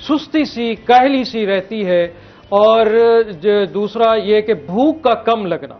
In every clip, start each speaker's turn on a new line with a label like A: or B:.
A: سستی سی کاہلی سی رہتی ہے، اور دوسرا یہ کہ بھوک کا کم لگنا،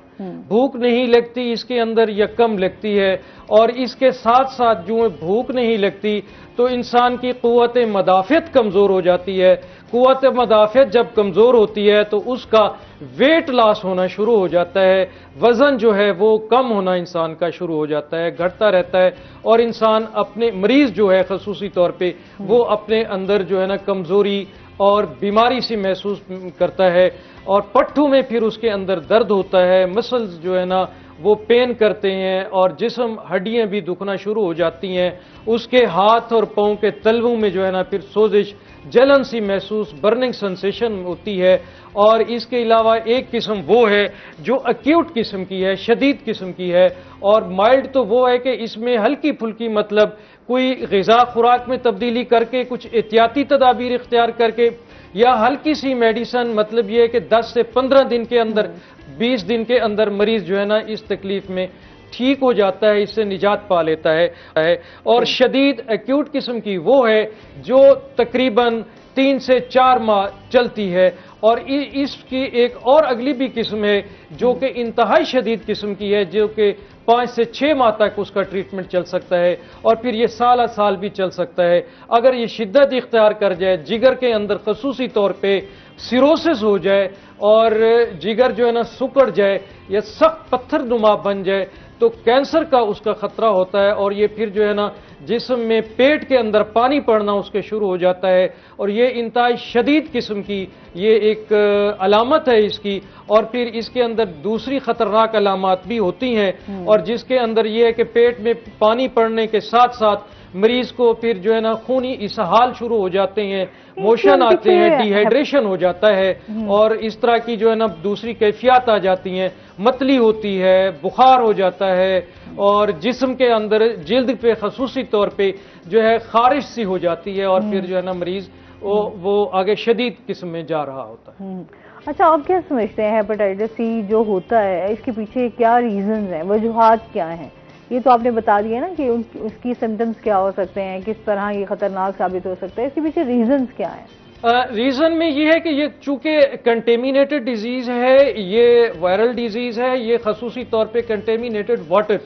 A: بھوک نہیں لگتی اس کے اندر یا کم لگتی ہے، اور اس کے ساتھ ساتھ جو بھوک نہیں لگتی تو انسان کی قوت مدافعت کمزور ہو جاتی ہے۔ قوت مدافعت جب کمزور ہوتی ہے تو اس کا ویٹ لاس ہونا شروع ہو جاتا ہے، وزن جو ہے وہ کم ہونا انسان کا شروع ہو جاتا ہے، گھٹتا رہتا ہے، اور انسان اپنے مریض جو ہے خصوصی طور پہ وہ اپنے اندر جو ہے نا کمزوری اور بیماری سی محسوس کرتا ہے، اور پٹھوں میں پھر اس کے اندر درد ہوتا ہے، مسلز جو ہے نا وہ پین کرتے ہیں، اور جسم ہڈیاں بھی دکھنا شروع ہو جاتی ہیں، اس کے ہاتھ اور پاؤں کے تلووں میں جو ہے نا پھر سوزش، جلن سی محسوس، برننگ سنسیشن ہوتی ہے۔ اور اس کے علاوہ ایک قسم وہ ہے جو ایکیوٹ قسم کی ہے، شدید قسم کی ہے، اور مائلڈ تو وہ ہے کہ اس میں ہلکی پھلکی مطلب کوئی غذا خوراک میں تبدیلی کر کے، کچھ احتیاطی تدابیر اختیار کر کے، یا ہلکی سی میڈیسن، مطلب یہ ہے کہ 10 سے 15 دن کے اندر، 20 دن کے اندر مریض جو ہے نا اس تکلیف میں ٹھیک ہو جاتا ہے، اس سے نجات پا لیتا ہے۔ اور شدید ایکیوٹ قسم کی وہ ہے جو تقریباً 3 سے 4 ماہ چلتی ہے، اور اس کی ایک اور اگلی بھی قسم ہے جو کہ انتہائی شدید قسم کی ہے، جو کہ 5 سے 6 ماہ تک اس کا ٹریٹمنٹ چل سکتا ہے، اور پھر یہ سالہ سال بھی چل سکتا ہے۔ اگر یہ شدت اختیار کر جائے، جگر کے اندر خصوصی طور پہ سیروسس ہو جائے، اور جگر جو ہے نا سکڑ جائے یا سخت پتھر نما بن جائے، تو کینسر کا اس کا خطرہ ہوتا ہے، اور یہ پھر جو ہے نا جسم میں پیٹ کے اندر پانی پڑنا اس کے شروع ہو جاتا ہے، اور یہ انتہائی شدید قسم کی یہ ایک علامت ہے اس کی۔ اور پھر اس کے اندر دوسری خطرناک علامات بھی ہوتی ہیں، اور جس کے اندر یہ ہے کہ پیٹ میں پانی پڑنے کے ساتھ ساتھ مریض کو پھر جو ہے نا خونی اسہال شروع ہو جاتے ہیں، موشن آتے ہیں، ڈی ہائیڈریشن ہو جاتا ہے، اور اس طرح کی جو ہے نا دوسری کیفیات آ جاتی ہیں، متلی ہوتی ہے، بخار ہو جاتا ہے، اور جسم کے اندر جلد پہ خصوصی طور پہ جو ہے خارش سی ہو جاتی ہے، اور پھر جو ہے نا مریض وہ آگے شدید قسم میں جا رہا ہوتا ہے۔
B: اچھا، آپ کیا سمجھتے ہیں ہیپاٹائٹس سی جو ہوتا ہے اس کے پیچھے کیا ریزنز ہیں، وجوہات کیا ہیں؟ یہ تو آپ نے بتا دیا نا کہ اس کی سمٹمز کیا ہو سکتے ہیں، کس طرح یہ خطرناک ثابت ہو سکتا ہے، اس کے پیچھے ریزنز کیا ہیں؟
A: ریزن میں یہ ہے کہ یہ چونکہ کنٹیمینیٹڈ ڈیزیز ہے، یہ وائرل ڈیزیز ہے، یہ خصوصی طور پہ کنٹیمینیٹڈ واٹر،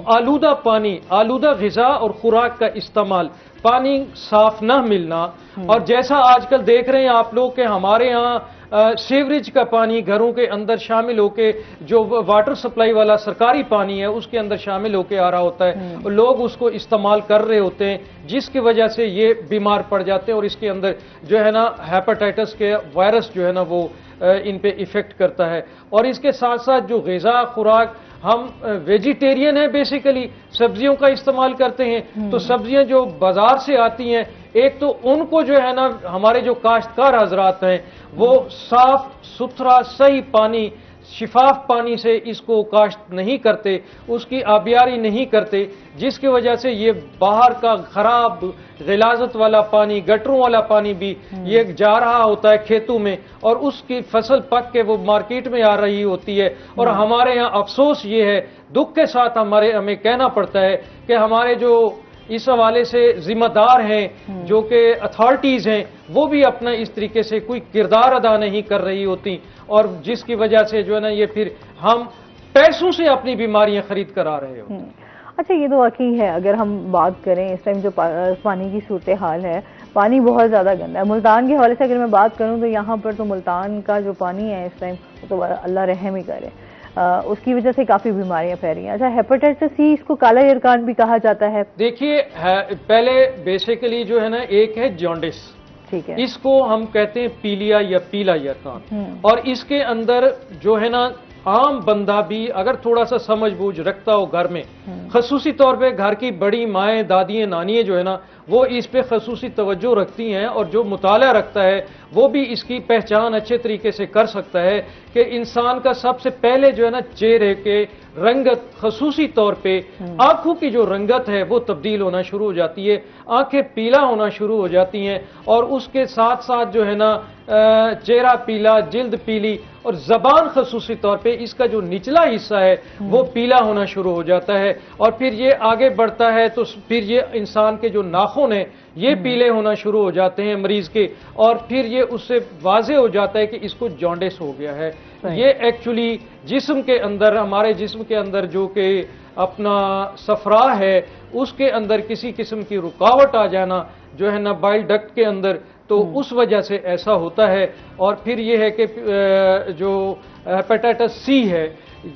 A: آلودہ پانی، آلودہ غذا اور خوراک کا استعمال، پانی صاف نہ ملنا، اور جیسا آج کل دیکھ رہے ہیں آپ لوگ کہ ہمارے ہاں سیوریج کا پانی گھروں کے اندر شامل ہو کے، جو واٹر سپلائی والا سرکاری پانی ہے اس کے اندر شامل ہو کے آ رہا ہوتا ہے، اور لوگ اس کو استعمال کر رہے ہوتے ہیں، جس کی وجہ سے یہ بیمار پڑ جاتے ہیں، اور اس کے اندر جو ہے نا ہیپاٹائٹس کے وائرس جو ہے نا وہ ان پہ ایفیکٹ کرتا ہے۔ اور اس کے ساتھ ساتھ جو غذا خوراک، ہم ویجیٹیرین ہیں، بیسیکلی سبزیوں کا استعمال کرتے ہیں، تو سبزیاں جو بازار سے آتی ہیں، ایک تو ان کو جو ہے نا ہمارے جو کاشتکار حضرات ہیں وہ صاف ستھرا صحیح پانی، شفاف پانی سے اس کو کاشت نہیں کرتے، اس کی آبیاری نہیں کرتے، جس کی وجہ سے یہ باہر کا خراب غلاظت والا پانی، گٹروں والا پانی بھی یہ جا رہا ہوتا ہے کھیتوں میں، اور اس کی فصل پک کے وہ مارکیٹ میں آ رہی ہوتی ہے۔ اور ہمارے یہاں افسوس یہ ہے، دکھ کے ساتھ ہمیں کہنا پڑتا ہے کہ ہمارے جو اس حوالے سے ذمہ دار ہیں، جو کہ اتھارٹیز ہیں، وہ بھی اپنا اس طریقے سے کوئی کردار ادا نہیں کر رہی ہوتی، اور جس کی وجہ سے جو ہے نا یہ پھر ہم پیسوں سے اپنی بیماریاں خرید کر آ رہے ہوتے ہیں۔
B: اچھا، یہ تو واقعی ہے، اگر ہم بات کریں اس ٹائم جو پانی کی صورتحال ہے، پانی بہت زیادہ گندا ہے۔ ملتان کے حوالے سے اگر میں بات کروں تو یہاں پر تو ملتان کا جو پانی ہے اس ٹائم تو اللہ رحم ہی کرے، اس کی وجہ سے کافی بیماریاں پھیل رہی ہیں۔ اچھا، ہیپاٹائٹس سی اس کو کالا یرقان بھی کہا جاتا ہے؟
A: دیکھیے، پہلے بیسیکلی جو ہے نا ایک ہے جانڈس،
B: ٹھیک ہے،
A: اس کو ہم کہتے ہیں پیلیا یا پیلا یرقان، اور اس کے اندر جو ہے نا عام بندہ بھی اگر تھوڑا سا سمجھ بوجھ رکھتا ہو گھر میں، خصوصی طور پہ گھر کی بڑی مائیں، دادیاں، نانیاں جو ہے نا وہ اس پہ خصوصی توجہ رکھتی ہیں، اور جو مطالعہ رکھتا ہے وہ بھی اس کی پہچان اچھے طریقے سے کر سکتا ہے کہ انسان کا سب سے پہلے جو ہے نا چہرے کے رنگت، خصوصی طور پہ آنکھوں کی جو رنگت ہے وہ تبدیل ہونا شروع ہو جاتی ہے، آنکھیں پیلا ہونا شروع ہو جاتی ہیں، اور اس کے ساتھ ساتھ جو ہے نا چہرہ پیلا، جلد پیلی، اور زبان خصوصی طور پہ اس کا جو نچلا حصہ ہے وہ پیلا ہونا شروع ہو جاتا ہے، اور پھر یہ آگے بڑھتا ہے تو پھر یہ انسان کے جو ناخن ناخن ہیں یہ پیلے ہونا شروع ہو جاتے ہیں مریض کے، اور پھر یہ اس سے واضح ہو جاتا ہے کہ اس کو جانڈس ہو گیا ہے۔ یہ ایکچولی جسم کے اندر، ہمارے جسم کے اندر جو کہ اپنا صفرا ہے اس کے اندر کسی قسم کی رکاوٹ آ جانا جو ہے نا بائل ڈکٹ کے اندر، تو اس وجہ سے ایسا ہوتا ہے۔ اور پھر یہ ہے کہ جو ہیپاٹائٹس سی ہے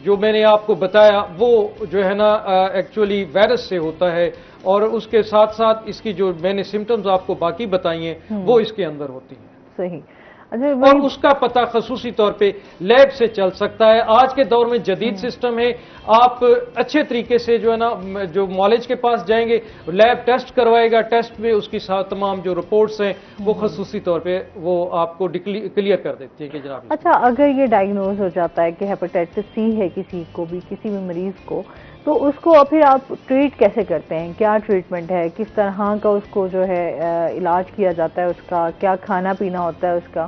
A: جو میں نے آپ کو بتایا وہ جو ہے نا ایکچولی وائرس سے ہوتا ہے، اور اس کے ساتھ ساتھ اس کی جو میں نے سمٹمز آپ کو باقی بتائی ہیں وہ اس کے اندر ہوتی ہیں۔
B: صحیح۔
A: اور اس کا پتہ خصوصی طور پہ لیب سے چل سکتا ہے۔ آج کے دور میں جدید سسٹم ہے، آپ اچھے طریقے سے جو ہے نا جو معالج کے پاس جائیں گے، لیب ٹیسٹ کروائے گا، ٹیسٹ میں اس کی تمام جو رپورٹس ہیں وہ خصوصی طور پہ وہ آپ کو کلیئر کر دیتی ہے کہ جناب۔
B: اچھا، اگر یہ ڈائگنوز ہو جاتا ہے کہ ہیپاٹائٹس سی ہے کسی کو بھی، کسی بھی مریض کو، تو اس کو پھر آپ ٹریٹ کیسے کرتے ہیں؟ کیا ٹریٹمنٹ ہے؟ کس طرح کا اس کو جو ہے علاج کیا جاتا ہے؟ اس کا کیا کھانا پینا ہوتا ہے اس کا؟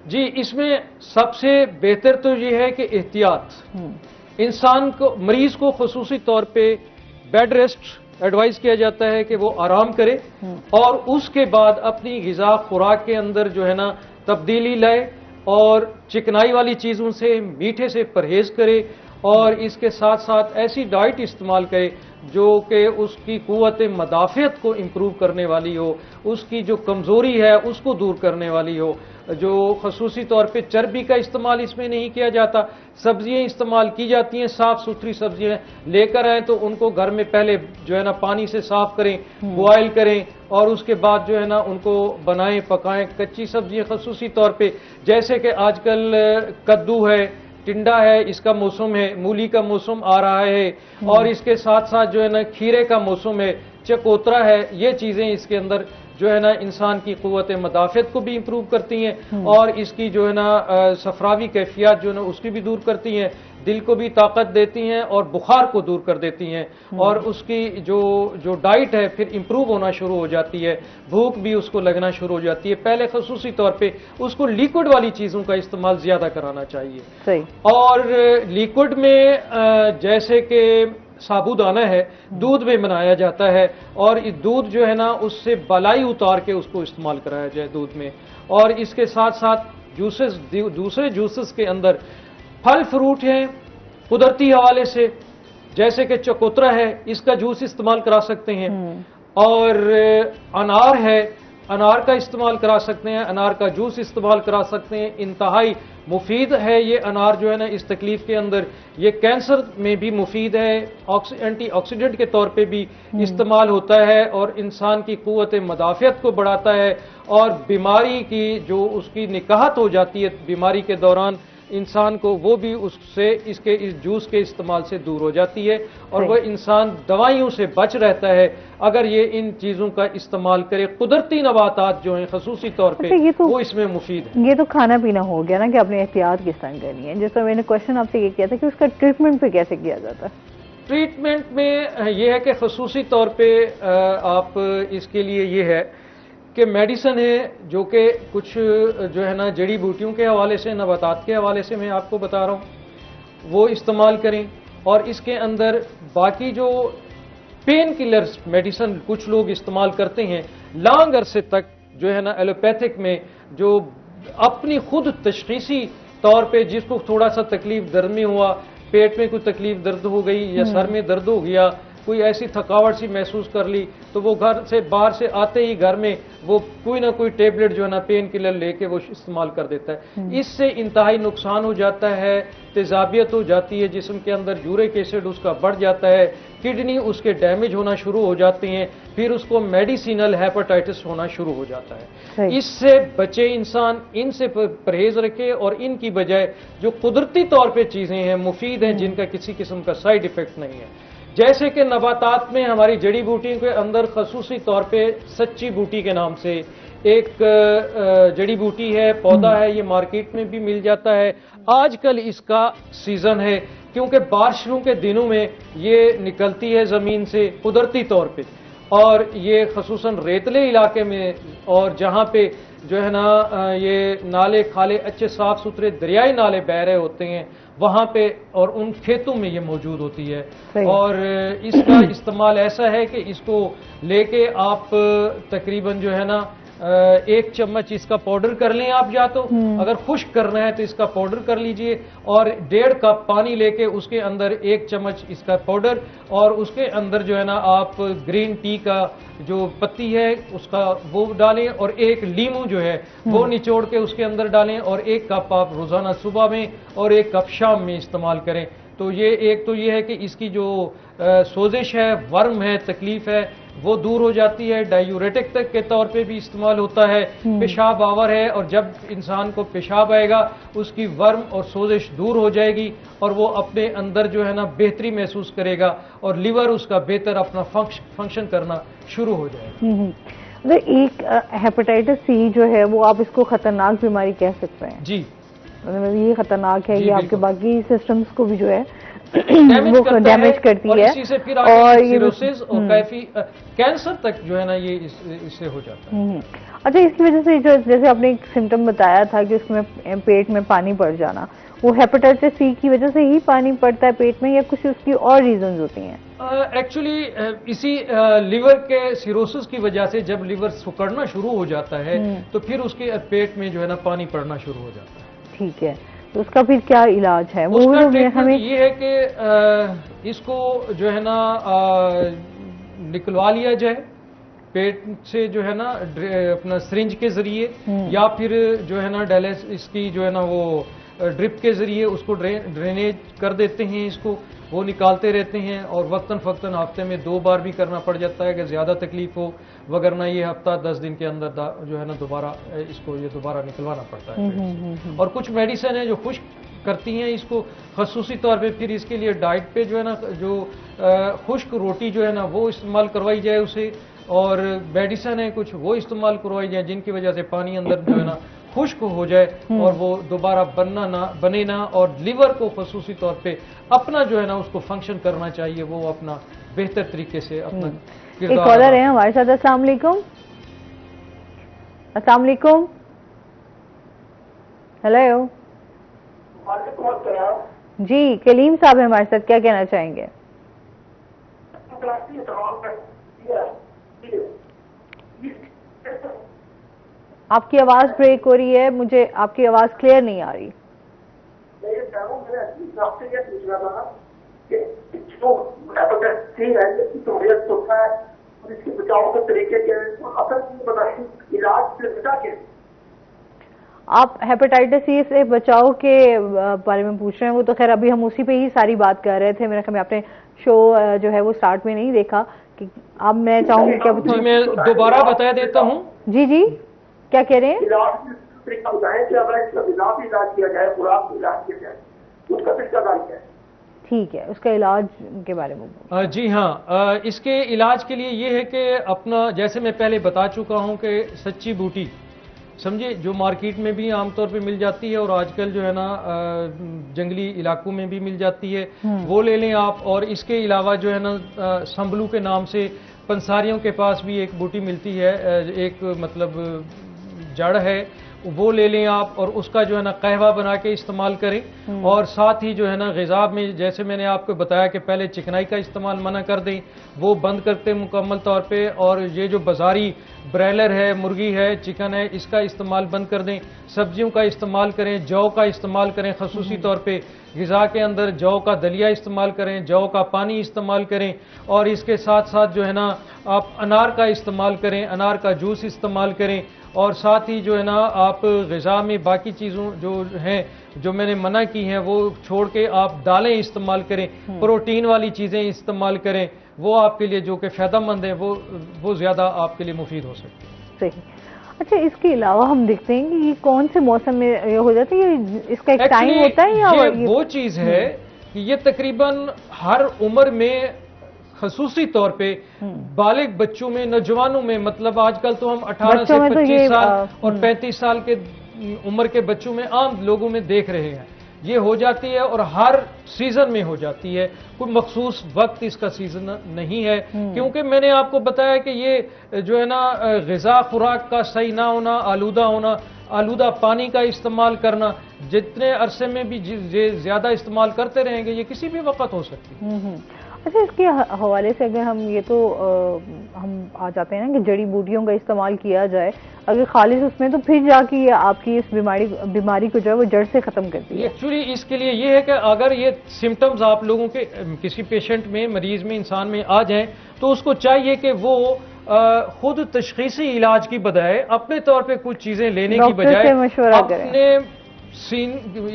A: جی، اس میں سب سے بہتر تو یہ ہے کہ احتیاط، انسان کو، مریض کو خصوصی طور پہ بیڈ ریسٹ ایڈوائز کیا جاتا ہے کہ وہ آرام کرے، اور اس کے بعد اپنی غذا خوراک کے اندر جو ہے نا تبدیلی لائے، اور چکنائی والی چیزوں سے، میٹھے سے پرہیز کرے، اور اس کے ساتھ ساتھ ایسی ڈائٹ استعمال کرے جو کہ اس کی قوت مدافعت کو امپروو کرنے والی ہو، اس کی جو کمزوری ہے اس کو دور کرنے والی ہو۔ جو خصوصی طور پہ چربی کا استعمال اس میں نہیں کیا جاتا، سبزیاں استعمال کی جاتی ہیں، صاف ستھری سبزیاں لے کر آئیں تو ان کو گھر میں پہلے جو ہے نا پانی سے صاف کریں، بوائل کریں، اور اس کے بعد جو ہے نا ان کو بنائیں، پکائیں۔ کچی سبزیاں خصوصی طور پہ جیسے کہ آج کل کدو ہے، ٹنڈا ہے، اس کا موسم ہے، مولی کا موسم آ رہا ہے، اور اس کے ساتھ ساتھ جو ہے نا کھیرے کا موسم ہے، چکوترا ہے، یہ چیزیں اس کے اندر جو ہے نا انسان کی قوت مدافعت کو بھی امپروو کرتی ہیں، اور اس کی جو ہے نا صفراوی کیفیات جو ہے نا اس کی بھی دور کرتی ہیں، دل کو بھی طاقت دیتی ہیں، اور بخار کو دور کر دیتی ہیں، اور اس کی جو ڈائٹ ہے پھر امپروو ہونا شروع ہو جاتی ہے، بھوک بھی اس کو لگنا شروع ہو جاتی ہے۔ پہلے خصوصی طور پہ اس کو لیکوڈ والی چیزوں کا استعمال زیادہ کرانا چاہیے۔
B: صحیح۔
A: اور لیکوڈ میں جیسے کہ ثابودانہ ہے، دودھ میں بنایا جاتا ہے، اور دودھ جو ہے نا اس سے بالائی اتار کے اس کو استعمال کرایا جائے دودھ میں، اور اس کے ساتھ ساتھ جوسز، دوسرے جوسز کے اندر پھل فروٹ ہیں قدرتی حوالے سے، جیسے کہ چکوترا ہے، اس کا جوس استعمال کرا سکتے ہیں، اور انار ہے، انار کا استعمال کرا سکتے ہیں، انار کا جوس استعمال کرا سکتے ہیں، انتہائی مفید ہے یہ انار جو ہے نا اس تکلیف کے اندر، یہ کینسر میں بھی مفید ہے، اینٹی آکسیڈنٹ کے طور پہ بھی استعمال ہوتا ہے، اور انسان کی قوت مدافعت کو بڑھاتا ہے، اور بیماری کی جو اس کی نکاحت ہو جاتی ہے بیماری کے دوران انسان کو، وہ بھی اس جوس کے استعمال سے دور ہو جاتی ہے، اور وہ انسان دوائیوں سے بچ رہتا ہے اگر یہ ان چیزوں کا استعمال کرے۔ قدرتی نباتات جو ہیں خصوصی طور پہ وہ اس میں مفید ہیں۔
B: یہ تو کھانا پینا ہو گیا نا کہ اپنے احتیاط کس طرح کرنی ہے، جیسا میں نے کوشچن آپ سے یہ کیا تھا کہ اس کا ٹریٹمنٹ پہ کیسے کیا جاتا ہے؟
A: ٹریٹمنٹ میں یہ ہے کہ خصوصی طور پہ آپ اس کے لیے یہ ہے کہ میڈیسن ہے جو کہ کچھ جو ہے نا جڑی بوٹیوں کے حوالے سے، نباتات کے حوالے سے میں آپ کو بتا رہا ہوں، وہ استعمال کریں، اور اس کے اندر باقی جو پین کلرز میڈیسن کچھ لوگ استعمال کرتے ہیں لانگ عرصے تک جو ہے نا ایلوپیتھک میں، جو اپنی خود تشخیصی طور پہ جس کو تھوڑا سا تکلیف درد میں ہوا، پیٹ میں کوئی تکلیف درد ہو گئی یا سر میں درد ہو گیا، کوئی ایسی تھکاوٹ سی محسوس کر لی، تو وہ گھر سے باہر سے آتے ہی گھر میں وہ کوئی نہ کوئی ٹیبلٹ جو ہے نا پین کلر لے کے وہ استعمال کر دیتا ہے۔ اس سے انتہائی نقصان ہو جاتا ہے، تیزابیت ہو جاتی ہے جسم کے اندر، یورک ایسڈ اس کا بڑھ جاتا ہے، کڈنی اس کے ڈیمیج ہونا شروع ہو جاتے ہیں، پھر اس کو میڈیسینل ہیپاٹائٹس ہونا شروع ہو جاتا ہے۔ اس سے بچے انسان، ان سے پرہیز رکھے، اور ان کی بجائے جو قدرتی طور پہ چیزیں ہیں مفید ہیں جن کا کسی قسم کا سائیڈ ایفیکٹ نہیں ہے، جیسے کہ نباتات میں ہماری جڑی بوٹیوں کے اندر خصوصی طور پہ سچی بوٹی کے نام سے ایک جڑی بوٹی ہے، پودا ہے، یہ مارکیٹ میں بھی مل جاتا ہے۔ آج کل اس کا سیزن ہے کیونکہ بارشوں کے دنوں میں یہ نکلتی ہے زمین سے قدرتی طور پہ، اور یہ خصوصاً ریتلے علاقے میں اور جہاں پہ جو ہے نا یہ نالے کھالے اچھے صاف ستھرے دریائی نالے بہ رہے ہوتے ہیں وہاں پہ اور ان کھیتوں میں یہ موجود ہوتی ہے. اور اس کا استعمال ایسا ہے کہ اس کو لے کے آپ تقریباً جو ہے نا 1 چمچ اس کا پاؤڈر کر لیں آپ، یا تو اگر خشک کرنا ہے تو اس کا پاؤڈر کر لیجئے اور 1.5 کپ پانی لے کے اس کے اندر 1 چمچ اس کا پاؤڈر اور اس کے اندر جو ہے نا آپ گرین ٹی کا جو پتی ہے اس کا وہ ڈالیں اور 1 لیمو جو ہے وہ نچوڑ کے اس کے اندر ڈالیں اور 1 کپ آپ روزانہ صبح میں اور 1 کپ شام میں استعمال کریں. تو یہ ایک تو یہ ہے کہ اس کی جو سوزش ہے، ورم ہے، تکلیف ہے وہ دور ہو جاتی ہے. ڈائیوریٹک تک کے طور پہ بھی استعمال ہوتا ہے. پیشاب آور ہے اور جب انسان کو پیشاب آئے گا اس کی ورم اور سوزش دور ہو جائے گی اور وہ اپنے اندر جو ہے نا بہتری محسوس کرے گا اور لیور اس کا بہتر اپنا فنکشن کرنا شروع ہو جائے گا.
B: ایک ہیپاٹائٹس سی جو ہے وہ آپ اس کو خطرناک بیماری کہہ سکتے ہیں.
A: جی
B: یہ خطرناک ہے، یہ آپ کے باقی سسٹمز کو بھی جو ہے
A: وہ
B: ڈیمیج کرتی ہے
A: اسی سے پھر آگے سیروسس اور کیفی کینسر تک جو ہے نا یہ اس سے ہو جاتا ہے.
B: اچھا، اس کی وجہ سے جو جیسے آپ نے ایک سمٹم بتایا تھا کہ اس میں پیٹ میں پانی پڑ جانا، وہ ہیپاٹائٹس سی کی وجہ سے ہی پانی پڑتا ہے پیٹ میں یا کچھ اس کی اور ریزنز ہوتی ہیں؟
A: ایکچولی اسی لیور کے سیروسس کی وجہ سے جب لیور سکڑنا شروع ہو جاتا ہے تو پھر اس کے پیٹ میں جو ہے نا پانی پڑنا شروع ہو جاتا ہے.
B: ٹھیک ہے، تو اس کا پھر کیا علاج ہے؟
A: اس کا ٹریٹمنٹ یہ ہے کہ اس کو جو ہے نا نکلوا لیا جائے پیٹ سے جو ہے نا اپنا سرنج کے ذریعے یا پھر جو ہے نا ڈائلس اس کی جو ہے نا وہ ڈرپ کے ذریعے اس کو ڈرینیج کر دیتے ہیں. اس کو وہ نکالتے رہتے ہیں اور وقتاً فوقتاً ہفتے میں 2 بار بھی کرنا پڑ جاتا ہے کہ زیادہ تکلیف ہو، وگرنہ یہ ہفتہ 10 دن کے اندر جو ہے نا دوبارہ اس کو یہ دوبارہ نکلوانا پڑتا ہے. اور کچھ میڈیسن ہیں جو خشک کرتی ہیں اس کو خصوصی طور پہ. پھر اس کے لیے ڈائٹ پہ جو ہے نا جو خشک روٹی جو ہے نا وہ استعمال کروائی جائے اسے، اور میڈیسن ہیں کچھ وہ استعمال کروائی جائیں جن کی وجہ سے پانی اندر جو ہے نا خشک ہو جائے اور وہ دوبارہ بنے نہ، اور لیور کو خصوصی طور پہ اپنا جو ہے نا اس کو فنکشن کرنا چاہیے، وہ اپنا بہتر طریقے سے اپنا
B: کردار. ایک کالر ہے ہمارے ساتھ. السلام علیکم. السلام علیکم. ہیلو.
C: وعلیکم السلام.
B: جی کلیم صاحب ہیں ہمارے ساتھ، کیا کہنا چاہیں گے؟ آپ کی آواز بریک ہو رہی ہے، مجھے آپ کی آواز کلیئر نہیں آ رہی.
C: میں یہ کہہ رہا ہوں، میں آپ سے یہ پوچھ رہا تھا کہ جو ہیپاٹائٹس سی ہے اس کی وجہ ہوتا ہے اور اس کے بچاؤ کے طریقے کیا ہیں اور اصل بتائیں علاج سے بچا کے.
B: آپ ہیپاٹائٹس سی سے بچاؤ کے بارے میں پوچھ رہے ہیں. وہ تو خیر ابھی ہم اسی پہ ہی ساری بات کر رہے تھے. میرے خیال میں آپ نے شو جو ہے وہ سٹارٹ میں نہیں دیکھا. اب میں چاہوں گی کہ
A: جی میں دوبارہ بتا دیتا ہوں.
B: جی جی کیا کہہ رہے ہیں؟
C: علاج طریقہ بتائیں کہ اگر اس کا علاج کیا جائے، خوراک علاج کیا جائے، اس کا طریقہ کار کیا ہے؟
B: ٹھیک ہے، اس کا علاج کے بارے میں.
A: جی ہاں، اس کے علاج کے لیے یہ ہے کہ اپنا جیسے میں پہلے بتا چکا ہوں کہ سچی بوٹی سمجھے جو مارکیٹ میں بھی عام طور پہ مل جاتی ہے اور آج کل جو ہے نا جنگلی علاقوں میں بھی مل جاتی ہے، وہ لے لیں آپ. اور اس کے علاوہ جو ہے نا سنبلو کے نام سے پنساریوں کے پاس بھی ایک بوٹی ملتی ہے، ایک مطلب جڑ ہے، وہ لے لیں آپ اور اس کا جو ہے نا قہوہ بنا کے استعمال کریں. اور ساتھ ہی جو ہے نا غذا میں جیسے میں نے آپ کو بتایا کہ پہلے چکنائی کا استعمال منع کر دیں، وہ بند کرتے مکمل طور پہ. اور یہ جو بازاری برائلر ہے، مرغی ہے، چکن ہے، اس کا استعمال بند کر دیں. سبزیوں کا استعمال کریں، جو کا استعمال کریں، خصوصی طور پہ غذا کے اندر جو کا دلیا استعمال کریں، جو کا پانی استعمال کریں. اور اس کے ساتھ ساتھ جو ہے نا آپ انار کا استعمال کریں، انار کا جوس استعمال کریں. اور ساتھ ہی جو ہے نا آپ غذا میں باقی چیزوں جو ہیں جو میں نے منع کی ہیں وہ چھوڑ کے آپ دالیں استعمال کریں، پروٹین والی چیزیں استعمال کریں، وہ آپ کے لیے جو کہ فائدہ مند ہیں وہ زیادہ آپ کے لیے مفید ہو سکتے ہیں.
B: صحیح. اچھا، اس کے علاوہ ہم دیکھتے ہیں کہ یہ کون سے موسم میں ہو جاتا ہے، اس کا ایک ٹائم ہوتا ہے یا
A: یہ وہ چیز ہے کہ یہ تقریباً ہر عمر میں خصوصی طور پہ بالغ بچوں میں، نوجوانوں میں، مطلب آج کل تو ہم 18 سے 25 سال اور 35 سال کے عمر کے بچوں میں عام لوگوں میں دیکھ رہے ہیں یہ ہو جاتی ہے اور ہر سیزن میں ہو جاتی ہے، کوئی مخصوص وقت اس کا سیزن نہیں ہے، کیونکہ میں نے آپ کو بتایا کہ یہ جو ہے نا غذا خوراک کا صحیح نہ ہونا، آلودہ ہونا، آلودہ پانی کا استعمال کرنا، جتنے عرصے میں بھی زیادہ استعمال کرتے رہیں گے یہ کسی بھی وقت ہو سکتی ہے۔
B: اچھا، اس کے حوالے سے اگر ہم یہ تو ہم آ جاتے ہیں نا کہ جڑی بوٹیوں کا استعمال کیا جائے اگر خالص اس میں، تو پھر جا کے یہ آپ کی اس بیماری کو جو ہے وہ جڑ سے ختم کرتی ہے۔
A: ایکچولی اس کے لیے یہ ہے کہ اگر یہ سمٹمز آپ لوگوں کے کسی پیشنٹ میں، مریض میں، انسان میں آ جائیں تو اس کو چاہیے کہ وہ خود تشخیصی علاج کی بجائے اپنے طور پہ کچھ چیزیں لینے کی بجائے اپنے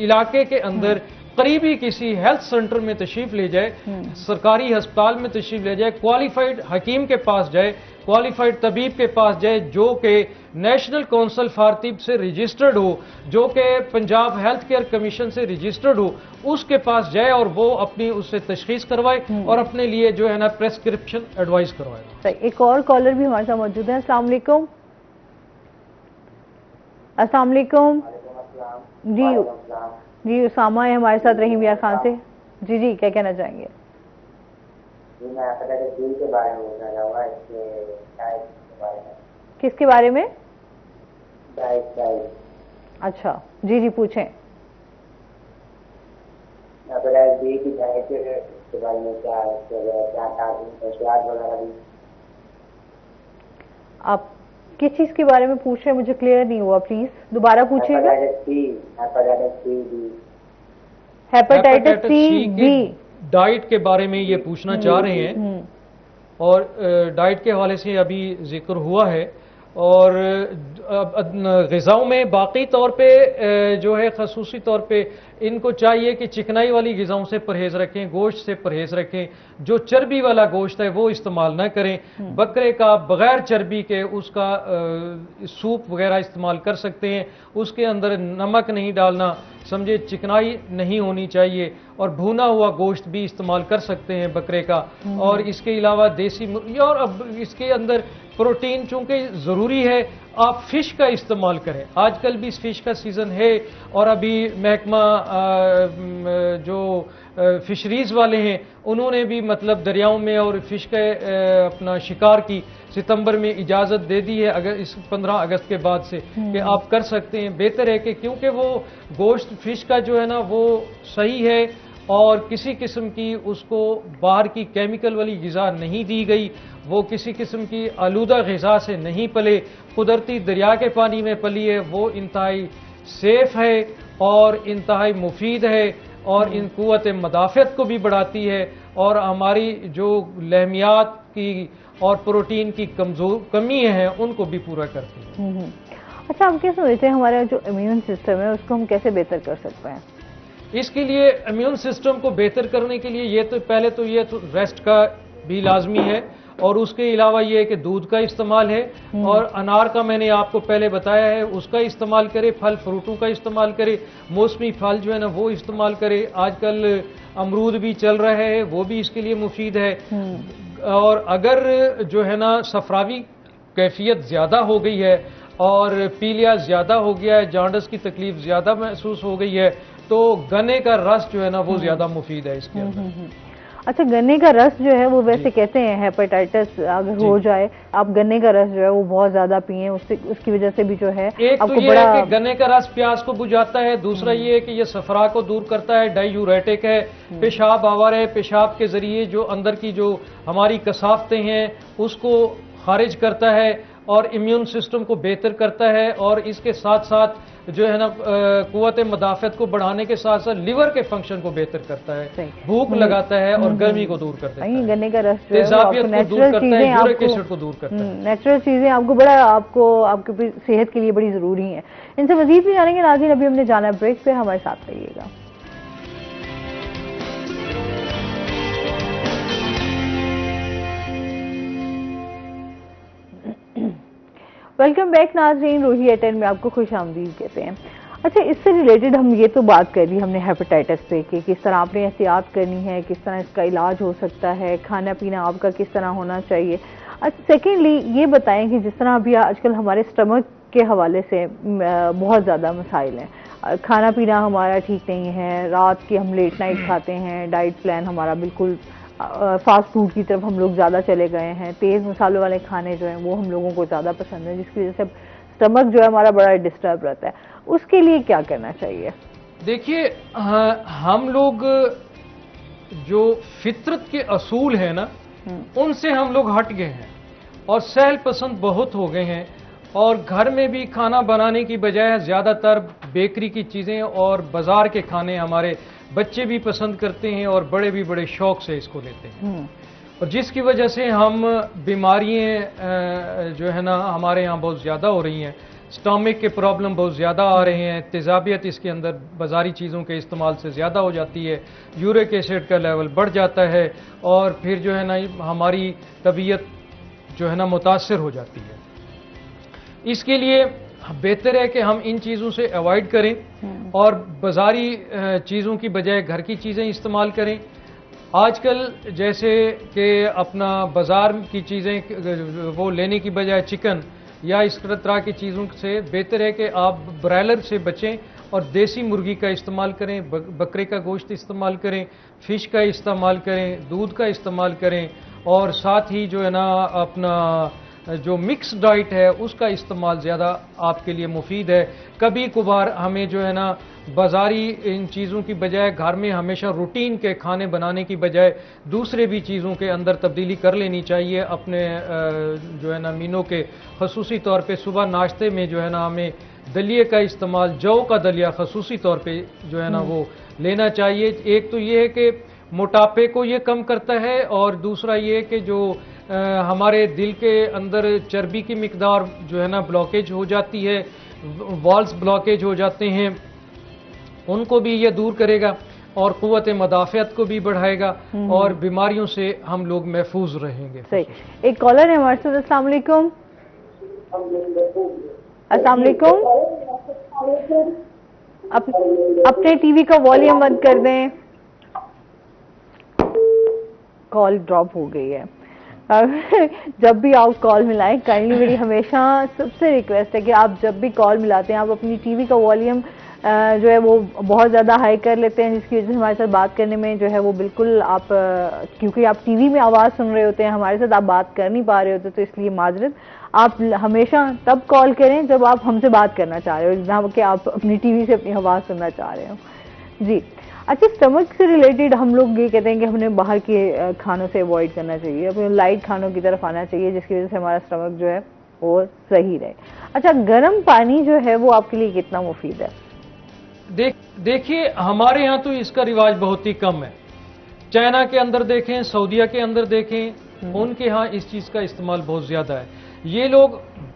A: علاقے کے اندر قریبی کسی ہیلتھ سینٹر میں تشریف لے جائے، سرکاری ہسپتال میں تشریف لے جائے، کوالیفائڈ حکیم کے پاس جائے، کوالیفائڈ طبیب کے پاس جائے جو کہ نیشنل کونسل فار طب سے رجسٹرڈ ہو، جو کہ پنجاب ہیلتھ کیئر کمیشن سے رجسٹرڈ ہو، اس کے پاس جائے اور وہ اپنی اس سے تشخیص کروائے اور اپنے لیے جو ہے نا پریسکرپشن ایڈوائز کروائے۔
B: ایک اور کالر بھی ہمارے ساتھ موجود ہے۔ السلام علیکم۔ السلام علیکم۔ جی اسامہ ہے ہمارے ساتھ رحیم یار خان سے۔ جی کیا کہنا چاہیں گے؟
D: جی میں ہیپیٹائٹس کے بارے میں بولنا چاہوں گا، اس کے ڈائٹ کے بارے میں۔
B: کس کے بارے میں؟
D: ڈائٹ۔
B: اچھا جی پوچھیں۔
D: ہیپیٹائٹس بی کی ڈائٹ کے بارے میں کیا خصوصیات وغیرہ بھی؟
B: آپ کس چیز کے بارے میں پوچھ رہے ہیں؟ مجھے کلیئر نہیں ہوا، پلیز دوبارہ پوچھیے گا۔ ہیپیٹائٹس سی بی
A: ڈائٹ کے بارے میں یہ پوچھنا چاہ رہے ہیں، اور ڈائٹ کے حوالے سے ابھی ذکر ہوا ہے، اور غذاؤں میں باقی طور پہ جو ہے خصوصی طور پہ ان کو چاہیے کہ چکنائی والی غذاؤں سے پرہیز رکھیں، گوشت سے پرہیز رکھیں، جو چربی والا گوشت ہے وہ استعمال نہ کریں۔ بکرے کا بغیر چربی کے اس کا سوپ وغیرہ استعمال کر سکتے ہیں، اس کے اندر نمک نہیں ڈالنا، سمجھے چکنائی نہیں ہونی چاہیے، اور بھونا ہوا گوشت بھی استعمال کر سکتے ہیں بکرے کا، اور اس کے علاوہ دیسی مرغی، اور اب اس کے اندر پروٹین چونکہ ضروری ہے، آپ فش کا استعمال کریں۔ آج کل بھی فش کا سیزن ہے، اور ابھی محکمہ جو فشریز والے ہیں انہوں نے بھی مطلب دریاؤں میں اور فش کے اپنا شکار کی ستمبر میں اجازت دے دی ہے، اگر اس 15 اگست کے بعد سے کہ آپ کر سکتے ہیں۔ بہتر ہے کہ کیونکہ وہ گوشت فش کا جو ہے نا وہ صحیح ہے، اور کسی قسم کی اس کو باہر کی کیمیکل والی غذا نہیں دی گئی، وہ کسی قسم کی آلودہ غذا سے نہیں پلے، قدرتی دریا کے پانی میں پلی ہے، وہ انتہائی سیف ہے اور انتہائی مفید ہے، اور ان قوت مدافعت کو بھی بڑھاتی ہے، اور ہماری جو لحمیات کی اور پروٹین کی کمی ہیں ان کو بھی پورا کرتی ہے۔
B: اچھا، آپ کیا سمجھتے ہیں ہمارا جو امیون سسٹم ہے اس کو ہم کیسے بہتر کر سکتے ہیں؟
A: اس کے لیے امیون سسٹم کو بہتر کرنے کے لیے یہ تو پہلے تو یہ ریسٹ کا بھی لازمی ہے، اور اس کے علاوہ یہ کہ دودھ کا استعمال ہے، اور انار کا میں نے آپ کو پہلے بتایا ہے اس کا استعمال کرے، پھل فروٹوں کا استعمال کرے، موسمی پھل جو ہے نا وہ استعمال کرے، آج کل امرود بھی چل رہے ہیں وہ بھی اس کے لیے مفید ہے، اور اگر جو ہے نا صفراوی کیفیت زیادہ ہو گئی ہے اور پیلیا زیادہ ہو گیا ہے، جانڈس کی تکلیف زیادہ محسوس ہو گئی ہے، تو گنے کا رس جو ہے نا وہ زیادہ مفید ہے اس کے اندر۔
B: اچھا، گنے کا رس جو ہے وہ ویسے کہتے ہیں ہیپیٹائٹس اگر ہو جائے آپ گنے کا رس جو ہے وہ بہت زیادہ پئیں، اس کی وجہ سے بھی جو ہے
A: ایک تو یہ ہے کہ گنے کا رس پیاس کو بجھاتا ہے، دوسرا یہ ہے کہ یہ صفرا کو دور کرتا ہے، ڈائی یوریٹک ہے، پیشاب آور ہے، پیشاب کے ذریعے جو اندر کی جو ہماری کثافتیں ہیں اس کو خارج کرتا ہے اور امیون سسٹم کو بہتر کرتا ہے، اور اس کے ساتھ ساتھ جو ہے نا قوت مدافعت کو بڑھانے کے ساتھ ساتھ لیور کے فنکشن کو بہتر کرتا ہے، بھوک لگاتا ہے اور گرمی کو دور کرتا ہے،
B: گنے کا رس
A: تیزابیت کو دور کرتا ہے، یورک ایسڈ کو دور کرتا ہے۔
B: نیچرل چیزیں آپ کو بڑا آپ کی صحت کے لیے بڑی ضروری ہیں، ان سے مزید بھی جانیں گے۔ ناظرین ابھی ہم نے جانا ہے بریک پہ، ہمارے ساتھ رہیے گا۔ ویلکم بیک ناظرین، روہی ایٹن میں آپ کو خوش آمدید کہتے ہیں۔ اچھا، اس سے ریلیٹڈ ہم یہ تو بات کر لی ہم نے ہیپیٹائٹس پہ کہ کس طرح آپ نے احتیاط کرنی ہے، کس طرح اس کا علاج ہو سکتا ہے، کھانا پینا آپ کا کس طرح ہونا چاہیے۔ سیکنڈلی یہ بتائیں کہ جس طرح ابھی آج کل ہمارے اسٹمک کے حوالے سے بہت زیادہ مسائل ہیں، کھانا پینا ہمارا ٹھیک نہیں ہے, رات کے ہم لیٹ نائٹ کھاتے ہیں, ڈائٹ پلان ہمارا بالکل فاسٹ فوڈ کی طرف ہم لوگ زیادہ چلے گئے ہیں, تیز مسالوں والے کھانے جو ہیں وہ ہم لوگوں کو زیادہ پسند ہیں, جس کی وجہ سے اسٹمک جو ہے ہمارا بڑا ڈسٹرب رہتا ہے. اس کے لیے کیا کرنا چاہیے؟
A: دیکھیے ہم لوگ جو فطرت کے اصول ہیں نا ان سے ہم لوگ ہٹ گئے ہیں اور سہل پسند بہت ہو گئے ہیں, اور گھر میں بھی کھانا بنانے کی بجائے زیادہ تر بیکری کی چیزیں اور بازار کے کھانے ہمارے بچے بھی پسند کرتے ہیں اور بڑے بھی بڑے شوق سے اس کو لیتے ہیں, اور جس کی وجہ سے ہم بیماریاں جو ہے نا ہمارے یہاں بہت زیادہ ہو رہی ہیں, سٹامک کے پرابلم بہت زیادہ آ رہے ہیں, تیزابیت اس کے اندر بازاری چیزوں کے استعمال سے زیادہ ہو جاتی ہے, یورک ایسڈ کا لیول بڑھ جاتا ہے, اور پھر جو ہے نا ہماری طبیعت جو ہے نا متاثر ہو جاتی ہے. اس کے لیے بہتر ہے کہ ہم ان چیزوں سے اوائڈ کریں اور بازاری چیزوں کی بجائے گھر کی چیزیں استعمال کریں. آج کل جیسے کہ اپنا بازار کی چیزیں وہ لینے کی بجائے چکن یا اس طرح کی چیزوں سے بہتر ہے کہ آپ برائلر سے بچیں اور دیسی مرغی کا استعمال کریں, بکرے کا گوشت استعمال کریں, فش کا استعمال کریں, دودھ کا استعمال کریں, اور ساتھ ہی جو ہے نا اپنا جو مکس ڈائٹ ہے اس کا استعمال زیادہ آپ کے لیے مفید ہے. کبھی کبھار ہمیں جو ہے نا بازاری ان چیزوں کی بجائے گھر میں ہمیشہ روٹین کے کھانے بنانے کی بجائے دوسرے بھی چیزوں کے اندر تبدیلی کر لینی چاہیے اپنے جو ہے نا مینو کے. خصوصی طور پہ صبح ناشتے میں جو ہے نا ہمیں دلیے کا استعمال, جو کا دلیا خصوصی طور پہ جو ہے نا وہ لینا چاہیے. ایک تو یہ ہے کہ موٹاپے کو یہ کم کرتا ہے, اور دوسرا یہ کہ جو ہمارے دل کے اندر چربی کی مقدار جو ہے نا بلاکیج ہو جاتی ہے, والز بلاکیج ہو جاتے ہیں, ان کو بھی یہ دور کرے گا اور قوت مدافعت کو بھی بڑھائے گا, اور بیماریوں سے ہم لوگ محفوظ رہیں گے.
B: صحیح. ایک کالر ہے ہمارے ساتھ. السلام علیکم. السلام علیکم. اپنے ٹی وی کا والیوم بند کر دیں. کال ڈراپ ہو گئی ہے. جب بھی آپ کال ملائیں کائنڈلی میری ہمیشہ سب سے ریکویسٹ ہے کہ آپ جب بھی کال ملاتے ہیں آپ اپنی ٹی وی کا والیوم جو ہے وہ بہت زیادہ ہائی کر لیتے ہیں, جس کی وجہ سے ہمارے ساتھ بات کرنے میں جو ہے وہ بالکل آپ, کیونکہ آپ ٹی وی میں آواز سن رہے ہوتے ہیں, ہمارے ساتھ آپ بات کر نہیں پا رہے ہوتے, تو اس لیے معذرت. آپ ہمیشہ تب کال کریں جب آپ ہم سے بات کرنا چاہ رہے ہو, نہ کہ آپ اپنی ٹی وی سے اپنی آواز سننا چاہ رہے ہو. جی اچھا, اسٹمک سے ریلیٹڈ ہم لوگ یہ کہتے ہیں کہ ہمیں باہر کے کھانوں سے اوائڈ کرنا چاہیے, اپنے لائٹ کھانوں کی طرف آنا چاہیے, جس کی وجہ سے ہمارا اسٹمک جو ہے وہ صحیح رہے. اچھا, گرم پانی جو ہے وہ آپ کے لیے کتنا مفید ہے؟
A: دیکھیے ہمارے یہاں تو اس کا رواج بہت ہی کم ہے. چائنا کے اندر دیکھیں, سعودیہ کے اندر دیکھیں, ان کے ہاں اس چیز کا استعمال بہت زیادہ ہے. یہ لوگ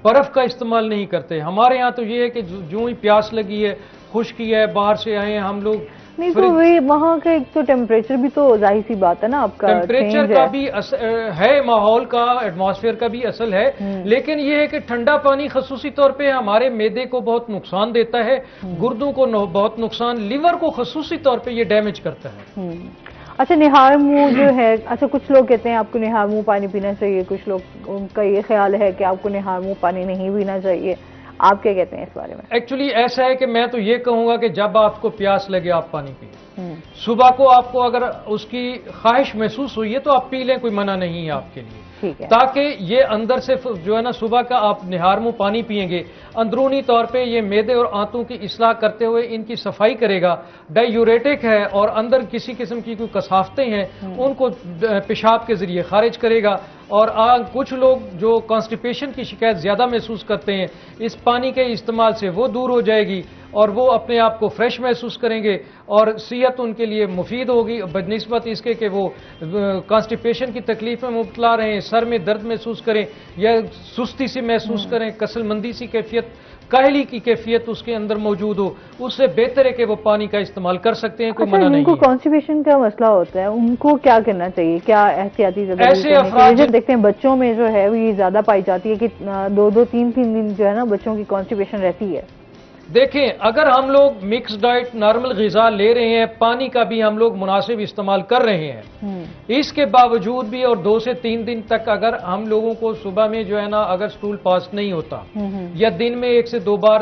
A: برف کا استعمال نہیں کرتے. ہمارے ہاں تو یہ ہے کہ جو ہی پیاس لگی ہے, خشکی ہے, باہر سے آئے ہیں ہم لوگ.
B: نہیں تو وہاں کا ایک تو ٹیمپریچر بھی تو ظاہر سی بات ہے نا آپ کا,
A: ٹیمپریچر کا بھی ہے, ماحول کا, ایٹماسفیئر کا بھی اصل ہے, لیکن یہ ہے کہ ٹھنڈا پانی خصوصی طور پہ ہمارے معدے کو بہت نقصان دیتا ہے, گردوں کو بہت نقصان, لیور کو خصوصی طور پہ یہ ڈیمیج کرتا ہے.
B: اچھا, نہار منہ جو ہے, اچھا کچھ لوگ کہتے ہیں آپ کو نہار منہ پانی پینا چاہیے, کچھ لوگ ان کا یہ خیال ہے کہ آپ کو نہار منہ پانی نہیں پینا چاہیے. آپ کیا کہتے ہیں اس بارے میں؟
A: ایکچولی ایسا ہے کہ میں تو یہ کہوں گا کہ جب آپ کو پیاس لگے آپ پانی پییں. صبح کو آپ کو اگر اس کی خواہش محسوس ہوئی ہے تو آپ پی لیں, کوئی منع نہیں ہے آپ کے لیے, تاکہ یہ اندر سے جو ہے نا صبح کا آپ نہار منہ پانی پئیں گے, اندرونی طور پہ یہ معدے اور آنتوں کی اصلاح کرتے ہوئے ان کی صفائی کرے گا. ڈائیوریٹک ہے اور اندر کسی قسم کی کوئی کثافتیں ہیں ان کو پیشاب کے ذریعے خارج کرے گا. اور کچھ لوگ جو کانسٹیپیشن کی شکایت زیادہ محسوس کرتے ہیں, اس پانی کے استعمال سے وہ دور ہو جائے گی اور وہ اپنے آپ کو فریش محسوس کریں گے, اور صحت ان کے لیے مفید ہوگی بنسبت اس کے کہ وہ کانسٹیپیشن کی تکلیف میں مبتلا رہیں, سر میں درد محسوس کریں یا سستی سے محسوس کریں, کسل مندی سی کیفیت, کاہلی کی کیفیت اس کے اندر موجود ہو, اس سے بہتر ہے کہ وہ پانی کا استعمال کر سکتے ہیں, کوئی منع نہیں.
B: ان کو کانسٹیپیشن کا مسئلہ ہوتا ہے, ان کو کیا کرنا چاہیے, کیا احتیاطی
A: ایسے افراد
B: دیکھتے ہیں بچوں میں جو ہے یہ زیادہ پائی جاتی ہے کہ 2-3 دن جو ہے نا بچوں کی کانسٹیپیشن رہتی ہے.
A: دیکھیں اگر ہم لوگ مکس ڈائٹ نارمل غذا لے رہے ہیں, پانی کا بھی ہم لوگ مناسب استعمال کر رہے ہیں, اس کے باوجود بھی اور 2 سے 3 دن تک اگر ہم لوگوں کو صبح میں جو ہے نا اگر سٹول پاس نہیں ہوتا یا دن میں 1 سے 2 بار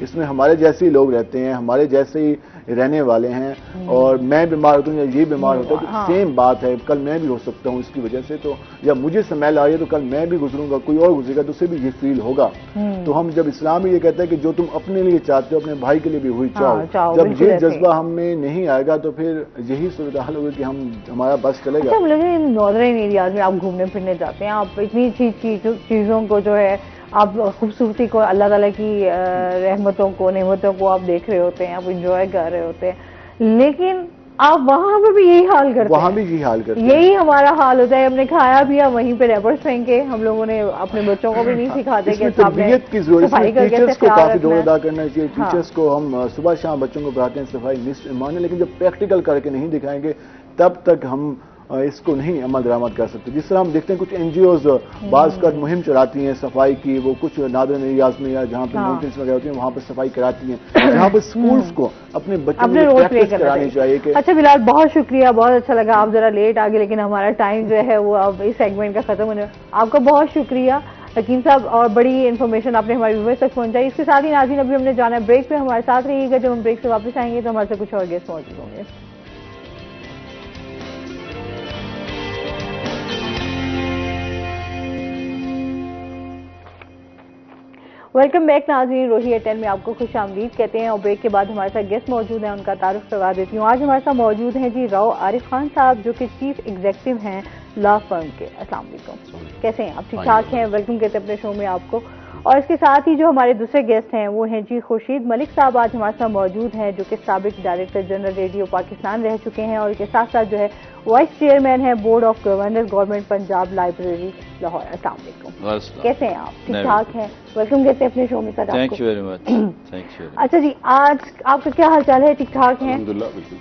E: اس میں ہمارے جیسے ہی لوگ رہتے ہیں, ہمارے جیسے ہی رہنے والے ہیں, اور میں بیمار ہوتا ہوں یا یہ بیمار ہوتا ہے تو سیم بات ہے, کل میں بھی ہو سکتا ہوں اس کی وجہ سے, تو یا مجھے سمیل آ رہی ہے تو کل میں بھی گزروں گا, کوئی اور گزرے گا تو اسے بھی یہ فیل ہوگا. تو ہم جب اسلام یہ کہتا ہے کہ جو تم اپنے لیے چاہتے ہو اپنے بھائی کے لیے بھی وہی چاہو, جب یہ جذبہ ہم میں نہیں آئے گا تو پھر یہی صورتحال ہوگی کہ ہمارا بس چلے گا.
B: ہم لوگ ناردرن ایریاز میں آپ گھومنے پھرنے جاتے ہیں, آپ اتنی اچھی چیزوں کو جو ہے آپ خوبصورتی کو, اللہ تعالیٰ کی رحمتوں کو, نعمتوں کو آپ دیکھ رہے ہوتے ہیں, آپ انجوائے کر رہے ہوتے ہیں, لیکن آپ وہاں پہ بھی یہی حال کرتے ہیں.
E: وہاں بھی یہی حال کرتے ہیں,
B: یہی ہمارا حال ہوتا ہے. ہم نے کھایا بھی وہیں پہ ریپرس پھینکے, ہم لوگوں نے اپنے بچوں کو بھی نہیں سکھاتے کہ
E: تربیت کی ضرورت ہے. ٹیچرس کو کافی رول ادا کرنا چاہیے.
B: ہاں.
E: ٹیچرس کو ہم صبح شام بچوں کو پڑھاتے ہیں صفائی مانے, لیکن جب پریکٹیکل کر کے نہیں دکھائیں گے تب تک ہم اس کو نہیں عمل درآمد کر سکتے. جس طرح ہم دیکھتے ہیں کچھ این جی اوز بعض کا مہم چلاتی ہیں صفائی کی, وہ کچھ نادرن ایریاز میں یا جہاں پہ ماؤنٹینس وغیرہ ہوتی ہیں وہاں پہ صفائی کراتی ہیں, جہاں پہ اسکولس کو اپنے بچوں کو پریکٹس کرانی چاہیے.
B: اچھا بلال, بہت شکریہ, بہت اچھا لگا. آپ ذرا لیٹ آ گئے لیکن ہمارا ٹائم جو ہے وہ اب اس سیگمنٹ کا ختم ہونے. آپ کا بہت شکریہ حکیم صاحب, اور بڑی انفارمیشن آپ نے ہمارے ویورز تک پہنچائی. اس کے ساتھ ہی ناظرین ابھی ہم نے جانا ہے بریک پہ, ہمارے ساتھ رہیے گا. جب ہم بریک سے واپس آئیں گے تو ہمارے سے کچھ اور گیسٹ موجود ہوں گے. ویلکم بیک ناظرین, روہی ایٹ 10 میں آپ کو خوش آمدید کہتے ہیں, اور بریک کے بعد ہمارے ساتھ گیسٹ موجود ہیں, ان کا تعارف کروا دیتی ہوں. آج ہمارے ساتھ موجود ہیں جی راؤ عارف خان صاحب, جو کہ چیف ایگزیکٹو ہیں لا فرم کے. السلام علیکم, کیسے ہیں آپ؟ ٹھیک ٹھاک ہیں؟ ویلکم کہتے ہیں اپنے شو میں آپ کو. اور اس کے ساتھ ہی جو ہمارے دوسرے گیسٹ ہیں وہ ہیں جی خورشید ملک صاحب, آج ہمارے ساتھ موجود ہیں, جو کہ سابق ڈائریکٹر جنرل ریڈیو پاکستان رہ چکے ہیں, اور اس کے ساتھ ساتھ جو ہے وائس چیئرمین ہیں board of governor government Punjab library Lahore. السلام علیکم, کیسے ہیں آپ؟ ٹھیک ٹھاک ہیں؟ ویلکم کہتے ہیں اپنے شو میں sir.
F: Thank you very much.
B: اچھا جی, آج آپ کا کیا حال چال ہے؟ ٹھیک ٹھاک ہیں؟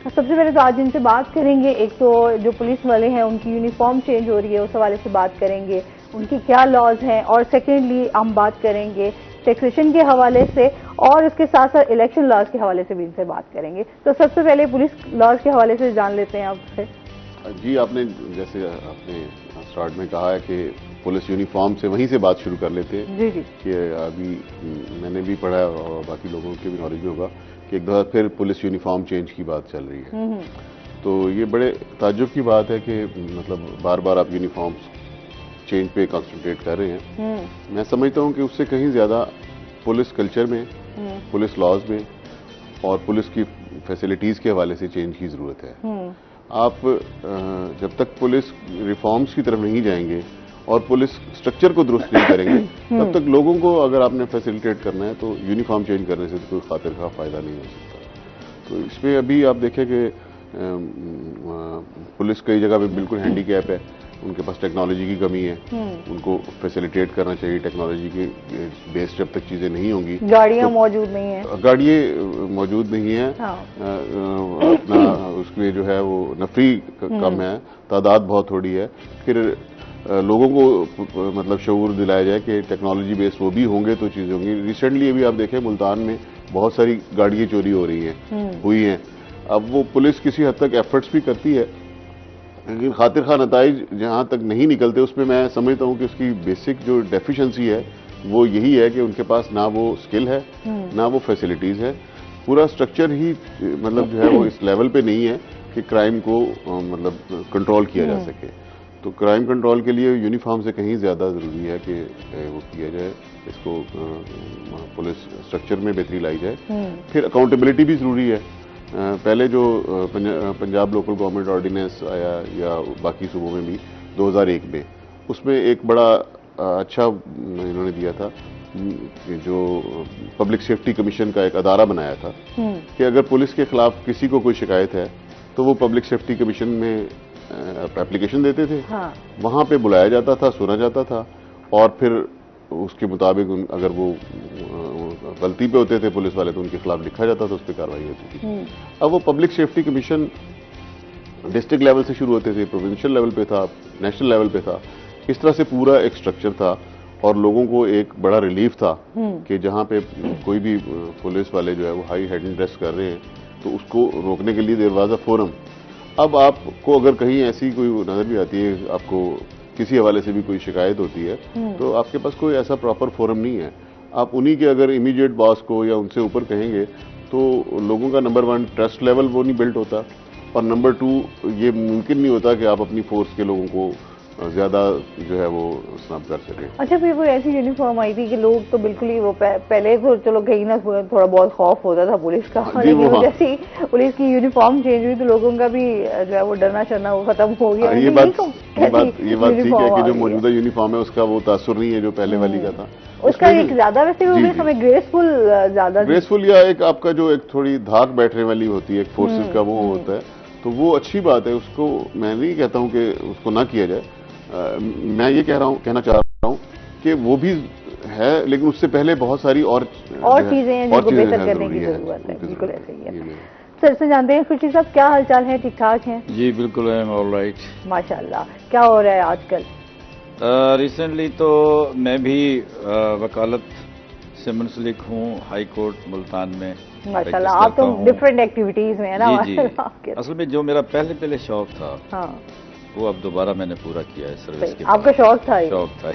B: سب سے پہلے تو آج ان سے بات کریں گے. ایک تو جو پولیس والے ہیں ان کی یونیفارم چینج ہو رہی ہے, اس حوالے سے بات کریں گے, ان کی کیا لاز ہیں, اور سیکنڈلی ہم بات کریں گے ٹیکسیشن کے حوالے سے, اور اس کے ساتھ ساتھ الیکشن لاز کے حوالے سے بھی ان سے بات کریں گے. تو سب سے پہلے پولیس لاز کے حوالے سے جان لیتے ہیں آپ سے.
G: جی, آپ نے جیسے آپ نے اسٹارٹ میں کہا ہے کہ پولیس یونیفارم سے وہیں سے بات شروع کر لیتے ہیں.
B: جی جی,
G: کہ ابھی میں نے بھی پڑھا اور باقی لوگوں کے بھی نالج میں ہوگا کہ ایک دفعہ پھر پولیس یونیفارم چینج کی بات چل رہی ہے. تو یہ بڑے تعجب کی بات ہے کہ مطلب بار بار آپ یونیفارم چینج پہ کنسنٹریٹ کر رہے ہیں. میں سمجھتا ہوں کہ اس سے کہیں زیادہ پولیس کلچر میں, پولیس لاز میں اور پولیس کی فیسلٹیز کے حوالے سے چینج کی ضرورت ہے. آپ جب تک پولیس ریفارمز کی طرف نہیں جائیں گے اور پولیس سٹرکچر کو درست نہیں کریں گے تب تک لوگوں کو اگر آپ نے فیسیلیٹیٹ کرنا ہے تو یونیفارم چینج کرنے سے کوئی خاطر کا فائدہ نہیں ہو سکتا. تو اس میں ابھی آپ دیکھیں کہ پولیس کئی جگہ پہ بالکل ہینڈی کیپ ہے, ان کے پاس ٹیکنالوجی کی کمی ہے, ان کو فیسیلیٹیٹ کرنا چاہیے. ٹیکنالوجی کے بیس جب تک چیزیں نہیں ہوں گی,
B: گاڑیاں موجود نہیں ہیں,
G: گاڑیاں موجود نہیں ہیں, اپنا اس میں جو ہے وہ نفری کم ہے, تعداد بہت تھوڑی ہے. پھر لوگوں کو مطلب شعور دلایا جائے کہ ٹیکنالوجی بیس وہ بھی ہوں گے تو چیزیں ہوں گی. ریسنٹلی ابھی آپ دیکھیں ملتان میں بہت ساری گاڑیاں چوری ہو رہی ہیں, ہوئی ہیں. اب وہ پولیس کسی حد تک ایفرٹس بھی کرتی ہے, لیکن خاطر خواہ نتائج جہاں تک نہیں نکلتے اس پہ میں سمجھتا ہوں کہ اس کی بیسک جو ڈیفیشنسی ہے وہ یہی ہے کہ ان کے پاس نہ وہ اسکل ہے نہ وہ فیسلٹیز ہے. پورا سٹرکچر ہی مطلب جو ہے وہ اس لیول پہ نہیں ہے کہ کرائم کو مطلب کنٹرول کیا جا سکے. تو کرائم کنٹرول کے لیے یونیفارم سے کہیں زیادہ ضروری ہے کہ وہ کیا جائے, اس کو پولیس سٹرکچر میں بہتری لائی جائے. پھر اکاؤنٹیبلٹی بھی ضروری ہے. پہلے جو پنجاب لوکل گورنمنٹ آرڈیننس آیا یا باقی صوبوں میں بھی 2001 میں, اس میں ایک بڑا اچھا انہوں نے دیا تھا کہ جو پبلک سیفٹی کمیشن کا ایک ادارہ بنایا تھا کہ اگر پولیس کے خلاف کسی کو کوئی شکایت ہے تو وہ پبلک سیفٹی کمیشن میں اپلیکیشن دیتے تھے, وہاں پہ بلایا جاتا تھا, سنا جاتا تھا, اور پھر اس کے مطابق اگر وہ غلطی پہ ہوتے تھے پولیس والے تو ان کے خلاف لکھا جاتا تھا, اس پہ کارروائی ہوتی تھی. اب وہ public safety commission district level سے شروع ہوتے تھے, پروونشل لیول پہ تھا, نیشنل لیول پہ تھا. اس طرح سے پورا ایک سٹرکچر تھا اور لوگوں کو ایک بڑا ریلیف تھا کہ جہاں پہ کوئی بھی پولیس والے جو ہے وہ ہائی ہیڈ ڈریس کر رہے ہیں تو اس کو روکنے کے لیے دیر واز اے فورم. اب آپ کو اگر کہیں ایسی کوئی نظر بھی آتی ہے, آپ کو کسی حوالے سے بھی کوئی شکایت ہوتی ہے تو آپ کے پاس کوئی ایسا پراپر فورم نہیں ہے. آپ انہی کے اگر امیڈیٹ باس کو یا ان سے اوپر کہیں گے تو لوگوں کا نمبر 1 ٹرسٹ لیول وہ نہیں بلڈ ہوتا, اور نمبر 2 یہ ممکن نہیں ہوتا کہ آپ اپنی فورس کے لوگوں کو زیادہ جو ہے وہ سنب کر سکیں.
B: اچھا, پھر وہ ایسی یونیفارم آئی تھی کہ لوگ تو بالکل ہی وہ پہلے تو چلو کہیں نہ تھوڑا بہت خوف ہوتا تھا پولیس کا, لیکن جیسے ہی پولیس کی یونیفارم چینج ہوئی تو لوگوں کا بھی جو ہے وہ ڈرنا شرنا وہ ختم ہو گیا.
G: یہ بات ٹھیک ہے کہ جو موجودہ یونیفارم ہے اس کا وہ تاثر نہیں ہے جو پہلے والی کا تھا.
B: اس کا ایک زیادہ ویسے ہمیں گریسفل زیادہ
G: گریسفل یا ایک آپ کا جو ایک تھوڑی دھاک بیٹھنے والی ہوتی ہے ایک فورسز کا وہ ہوتا ہے, تو وہ اچھی بات ہے. اس کو میں نہیں کہتا ہوں کہ اس کو نہ کیا جائے, میں یہ کہنا چاہ رہا ہوں کہ وہ بھی ہے, لیکن اس سے پہلے بہت ساری اور
B: چیزیں ہیں جن کو بہتر کرنے کی ضرورت ہے. بالکل ایسے ہی ہے. سر سے جانتے ہیں خورشید صاحب کیا حال چال ہے, ٹھیک ٹھاک ہیں؟
F: جی بالکل ہے, آل رائٹ
B: ماشاء اللہ. کیا ہو رہا ہے آج کل؟
F: ریسنٹلی تو میں بھی وکالت سے منسلک ہوں ہائی کورٹ ملتان میں.
B: ماشاء اللہ, آپ تو ڈفرینٹ ایکٹیویٹیز میں ہیں نا.
F: جی اصل میں جو میرا پہلے شوق تھا وہ اب دوبارہ میں نے پورا کیا ہے سروس کے.
B: آپ کا شوق تھا؟
F: شوق تھا.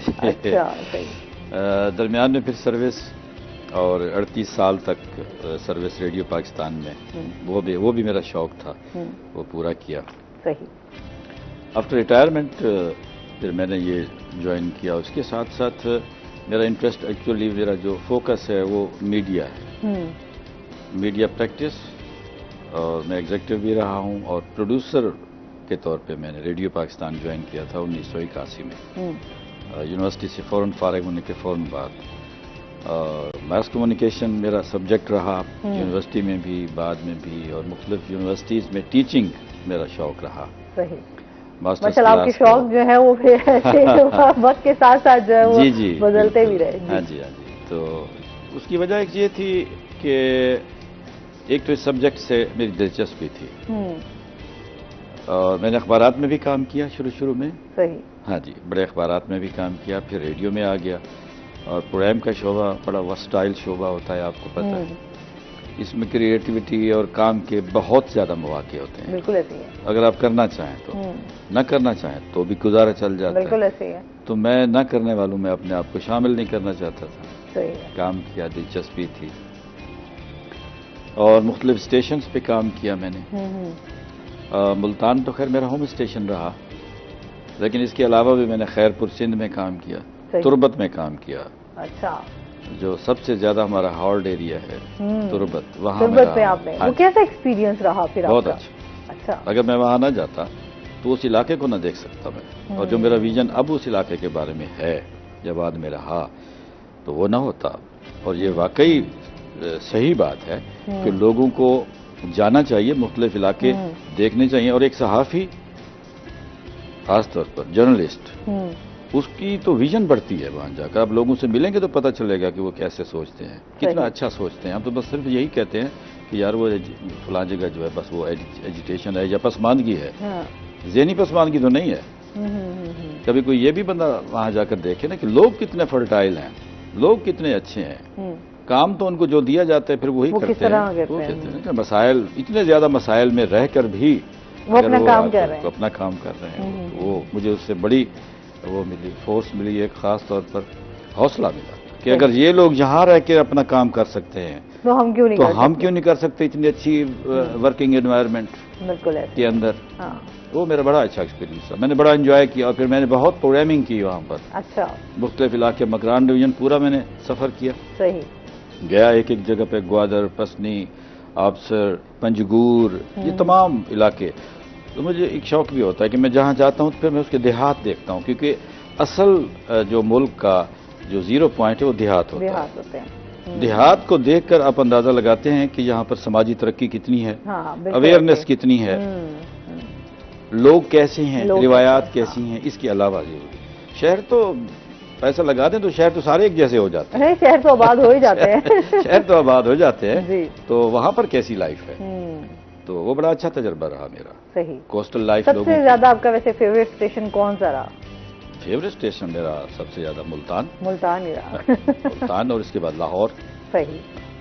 F: درمیان میں پھر سروس اور 38 سال تک سروس ریڈیو پاکستان میں, وہ بھی میرا شوق تھا, وہ پورا کیا.
B: صحیح.
F: آفٹر ریٹائرمنٹ پھر میں نے یہ جوائن کیا. اس کے ساتھ ساتھ میرا انٹرسٹ ایکچولی میرا جو فوکس ہے وہ میڈیا ہے, میڈیا پریکٹس, اور میں ایگزیکٹو بھی رہا ہوں اور پروڈیوسر کے طور پہ میں نے ریڈیو پاکستان جوائن کیا تھا 1981 میں, یونیورسٹی سے فوراً فارغ ہونے کے فوراً بعد. میس کمیونیکیشن میرا سبجیکٹ رہا یونیورسٹی میں بھی, بعد میں بھی, اور مختلف یونیورسٹیز میں ٹیچنگ میرا شوق رہا.
B: ماشاءاللہ آپ کے شوق جو ہے وہ وقت کے ساتھ ساتھ جو ہے وہ بدلتے بھی رہے.
F: ہاں جی. تو اس کی وجہ ایک یہ تھی کہ ایک تو اس سبجیکٹ سے میری دلچسپی تھی, اور میں نے اخبارات میں بھی کام کیا شروع میں.
B: صحیح.
F: ہاں جی, بڑے اخبارات میں بھی کام کیا, پھر ریڈیو میں آ گیا, اور پروگرام کا شعبہ بڑا وسٹائل شعبہ ہوتا ہے, آپ کو پتہ ہے. اس میں کریٹیوٹی اور کام کے بہت زیادہ مواقع ہوتے ہیں.
B: بالکل ایسے ہی ہے.
F: اگر آپ کرنا چاہیں تو, نہ کرنا چاہیں تو بھی گزارا چل جاتا ہے.
B: بالکل ایسے ہی ہے.
F: تو میں نہ کرنے والوں میں اپنے آپ کو شامل نہیں کرنا چاہتا تھا.
B: صحیح ہے.
F: کام کیا, دلچسپی تھی, اور مختلف اسٹیشنز پہ کام کیا میں نے. ملتان تو خیر میرا ہوم اسٹیشن رہا, لیکن اس کے علاوہ بھی میں نے خیرپور سندھ میں کام کیا, تربت میں کام کیا.
B: اچھا.
F: جو سب سے زیادہ ہمارا ہارڈ ایریا ہے تربت, وہاں
B: پہ آپ نے وہ کیسا ایکسپیرینس رہا پھر؟
F: بہت اچھا. اگر میں وہاں نہ جاتا تو اس علاقے کو نہ دیکھ سکتا میں, اور جو میرا ویژن اب اس علاقے کے بارے میں ہے جب بعد میں رہا تو وہ نہ ہوتا. اور یہ واقعی صحیح بات ہے کہ لوگوں کو جانا چاہیے, مختلف علاقے دیکھنے چاہیے, اور ایک صحافی خاص طور پر جرنلسٹ, اس کی تو ویژن بڑھتی ہے. وہاں جا کر آپ لوگوں سے ملیں گے تو پتہ چلے گا کہ وہ کیسے سوچتے ہیں, کتنا اچھا سوچتے ہیں. ہم تو بس صرف یہی کہتے ہیں کہ یار وہ فلاں جگہ جو ہے بس وہ ایجیٹیشن ہے یا پسماندگی ہے, ذہنی پسماندگی تو نہیں ہے. کبھی کوئی یہ بھی بندہ وہاں جا کر دیکھے نا کہ لوگ کتنے فرٹائل ہیں, لوگ کتنے اچھے ہیں, کام تو ان کو جو دیا جاتا ہے پھر وہی کرتے ہیں. وہ کہتے ہیں کہ مسائل, اتنے زیادہ مسائل میں رہ کر بھی
B: وہ اپنا کام
F: کر رہے ہیں. وہ مجھے اس سے بڑی وہ ملی, فورس ملی, ایک خاص طور پر حوصلہ ملا کہ اگر یہ لوگ یہاں رہ کے اپنا کام کر سکتے ہیں
B: تو ہم کیوں نہیں
F: کر سکتے اتنی اچھی ورکنگ انوائرمنٹ کے اندر. وہ میرا بڑا اچھا ایکسپیرینس تھا, میں نے بڑا انجوائے کیا, اور پھر میں نے بہت پروگرامنگ کی وہاں پر.
B: اچھا.
F: مختلف علاقے, مکران ڈویژن پورا میں نے سفر کیا.
B: صحیح.
F: گیا ایک جگہ پہ, گوادر, پسنی, آبسر, پنجگور, یہ تمام علاقے. تو مجھے ایک شوق بھی ہوتا ہے کہ میں جہاں جاتا ہوں تو پھر میں اس کے دیہات دیکھتا ہوں, کیونکہ اصل جو ملک کا جو زیرو پوائنٹ ہے وہ دیہات ہوتے ہیں. دیہات کو دیکھ کر آپ اندازہ لگاتے ہیں کہ یہاں پر سماجی ترقی کتنی ہے, اویئرنیس کتنی ہے, لوگ کیسے ہیں, روایات کیسی ہیں. اس کے علاوہ شہر تو پیسہ لگا دیں تو شہر تو سارے ایک جیسے ہو جاتے ہیں.
B: شہر تو آباد ہو ہی جاتے ہیں.
F: شہر تو آباد ہو جاتے ہیں. تو وہاں پر کیسی لائف ہے, تو وہ بڑا اچھا تجربہ رہا میرا.
B: صحیح.
F: Coastal life.
B: سب سے زیادہ آپ کا ویسے فیوریٹ اسٹیشن کون سا رہا؟
F: فیوریٹ اسٹیشن میرا سب سے زیادہ ملتان
B: ہی رہا.
F: ملتان, اور اس کے بعد لاہور.
B: صحیح.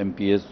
F: MPs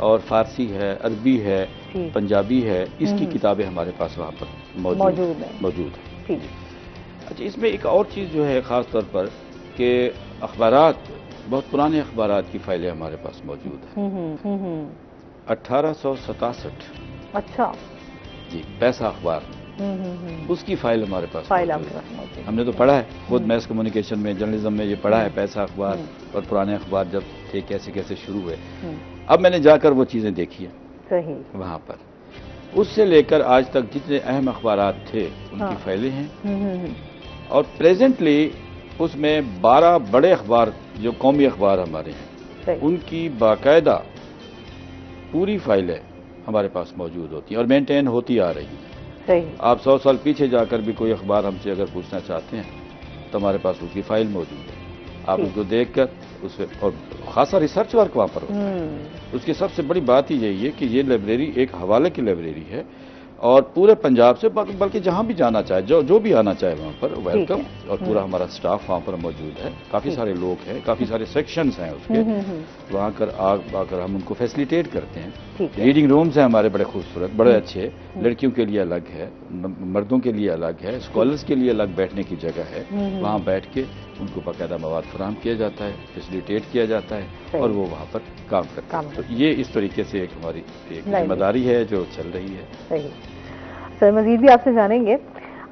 F: اور فارسی ہے، عربی ہے، پنجابی ہے، اس کی کتابیں ہمارے پاس وہاں پر موجود ہیں۔ اچھا، اس میں ایک اور چیز جو ہے خاص طور پر کہ اخبارات، بہت پرانے اخبارات کی فائلیں ہمارے پاس موجود ہیں۔ 1867
B: اچھا
F: جی، پیسہ اخبار، اس کی فائل ہمارے پاس موجود ہے۔ ہم نے تو پڑھا ہے خود میس کمیونیکیشن میں، جرنلزم میں یہ پڑھا ہے، پیسہ اخبار اور پرانے اخبار جب تھے کیسے کیسے شروع ہوئے۔ اب میں نے جا کر وہ چیزیں دیکھی ہیں وہاں پر، اس سے لے کر آج تک جتنے اہم اخبارات تھے ان کی فائلیں ہیں، اور پریزنٹلی اس میں 12 بڑے اخبار جو قومی اخبار ہمارے ہیں ان کی باقاعدہ پوری فائلیں ہمارے پاس موجود ہوتی ہیں اور مینٹین ہوتی آ رہی ہیں۔ آپ 100 سال پیچھے جا کر بھی کوئی اخبار ہم سے اگر پوچھنا چاہتے ہیں تو ہمارے پاس اس کی فائل موجود ہے، آپ اس کو دیکھ کر اس سے، اور خاصا ریسرچ ورک وہاں پر ہوتا ہے۔ اس کی سب سے بڑی بات یہی ہے کہ یہ لائبریری ایک حوالے کی لائبریری ہے، اور پورے پنجاب سے، بلکہ جہاں بھی جانا چاہے، جو بھی آنا چاہے وہاں پر ویلکم، اور پورا ہمارا سٹاف وہاں پر موجود ہے، کافی سارے لوگ ہیں، کافی سارے سیکشنز ہیں اس کے، وہاں آ کر ہم ان کو فیسیلیٹیٹ کرتے ہیں۔ ریڈنگ رومز ہیں ہمارے بڑے خوبصورت، بڑے اچھے، لڑکیوں کے لیے الگ ہے، مردوں کے لیے الگ ہے، اسکالرز کے لیے الگ بیٹھنے کی جگہ ہے، وہاں بیٹھ کے ان کو باقاعدہ مواد فراہم کیا جاتا ہے، فیسیلیٹیٹ کیا جاتا ہے، اور وہ وہاں پر کام کرتے ہیں۔ تو یہ اس طریقے سے ایک ہماری ذمہ داری ہے جو چل رہی ہے۔
B: سر مزید بھی آپ سے جانیں گے۔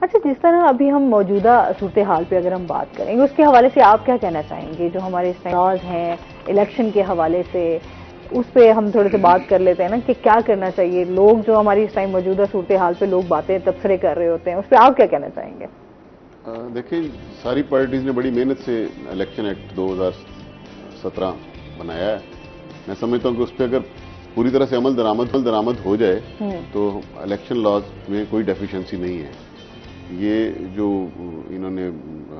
B: اچھا، جس طرح ابھی ہم موجودہ صورتحال پہ اگر ہم بات کریں گے، اس کے حوالے سے آپ کیا کہنا چاہیں گے؟ جو ہمارے لاز ہیں الیکشن کے حوالے سے، اس پہ ہم تھوڑے سے بات کر لیتے ہیں نا کہ کیا کرنا چاہیے لوگ، جو ہماری اس ٹائم موجودہ صورتحال پہ لوگ باتیں تبصرے کر رہے ہوتے ہیں، اس پہ آپ کیا کہنا چاہیں گے؟
G: دیکھیں، ساری پارٹیز نے بڑی محنت سے الیکشن ایکٹ 2017 بنایا ہے۔ میں سمجھتا ہوں کہ اس پہ اگر پوری طرح سے عمل درآمد ہو جائے تو الیکشن لاز میں کوئی ڈیفیشنسی نہیں ہے۔ یہ جو انہوں نے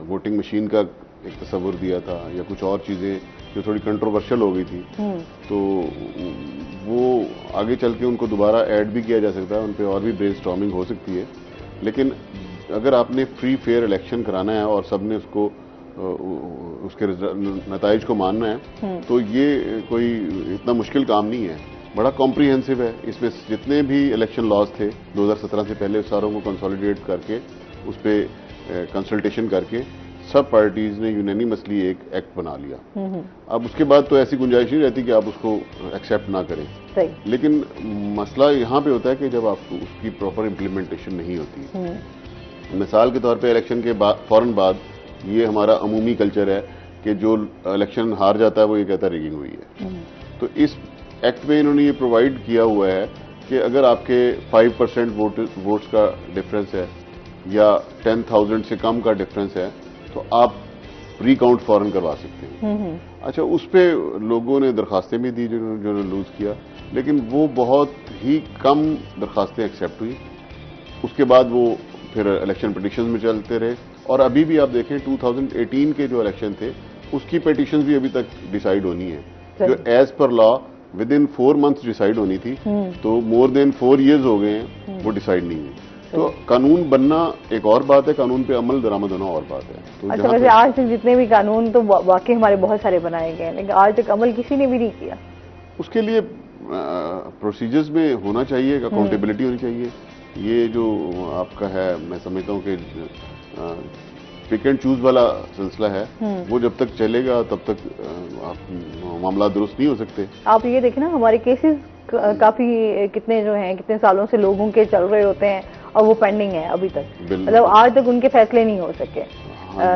G: ووٹنگ مشین کا ایک تصور دیا تھا یا کچھ اور چیزیں جو تھوڑی کنٹروورشل ہو گئی تھی، تو وہ آگے چل کے ان کو دوبارہ ایڈ بھی کیا جا سکتا ہے، ان پہ اور بھی برین اسٹارمنگ ہو سکتی ہے۔ لیکن اگر آپ نے فری فیئر الیکشن کرانا ہے اور سب نے اس کے نتائج کو ماننا ہے، تو یہ کوئی اتنا مشکل کام نہیں ہے، بڑا کمپریہنسو ہے۔ اس میں جتنے بھی الیکشن لاز تھے 2017 سے پہلے، ساروں کو کنسالیڈیٹ کر کے اس پہ کنسلٹیشن کر کے سب پارٹیز نے یونینیمسلی ایک ایکٹ بنا لیا۔ اب اس کے بعد تو ایسی گنجائش نہیں رہتی کہ آپ اس کو ایکسیپٹ نہ کریں، لیکن مسئلہ یہاں پہ ہوتا ہے کہ جب آپ اس کی پراپر امپلیمنٹیشن نہیں ہوتی۔ مثال کے طور پہ الیکشن کے فوراً بعد یہ ہمارا عمومی کلچر ہے کہ جو الیکشن ہار جاتا ہے وہ یہ کہتا ہے ریگنگ ہوئی ہے۔ تو اس ایکٹ میں انہوں نے یہ پرووائڈ کیا ہوا ہے کہ اگر آپ کے 5% ووٹس کا ڈفرینس ہے یا 10,000 سے کم کا ڈفرینس ہے تو آپ ری کاؤنٹ فوراً کروا سکتے ہیں۔ اچھا، اس پہ لوگوں نے درخواستیں بھی دی جو نے لوز کیا، لیکن وہ بہت ہی کم درخواستیں ایکسیپٹ ہوئی۔ اس کے بعد وہ پھر الیکشن پٹیشنز میں چلتے رہے، اور ابھی بھی آپ دیکھیں 2018 کے جو الیکشن تھے اس کی پٹیشنز بھی ابھی تک ڈیسائیڈ ہونی ہے، جو as per law with in 4 months decide ہونی تھی، تو مور دین 4 years ہو گئے ہیں وہ ڈیسائیڈ نہیں ہوئی۔ تو قانون بننا ایک اور بات ہے، قانون پہ عمل درآمد ہونا اور بات ہے۔ تو
B: اچھا، ویسے آج تک جتنے بھی قانون تو واقعی ہمارے بہت سارے بنائے گئے ہیں، لیکن آج تک عمل کسی نے بھی نہیں کیا۔
G: اس کے لیے پروسیجرز میں ہونا چاہیے، اکاؤنٹیبلٹی ہونی چاہیے۔ یہ جو آپ کا ہے، میں سمجھتا ہوں کہ پک اینڈ چوز والا سلسلہ ہے، وہ جب تک چلے گا تب تک معاملات درست نہیں ہو سکتے۔
B: آپ یہ دیکھیں نا، ہمارے کیسز کافی کتنے جو ہیں، کتنے سالوں سے لوگوں کے چل رہے ہوتے ہیں اور وہ پینڈنگ ہے ابھی تک، مطلب آج تک ان کے فیصلے نہیں ہو سکے۔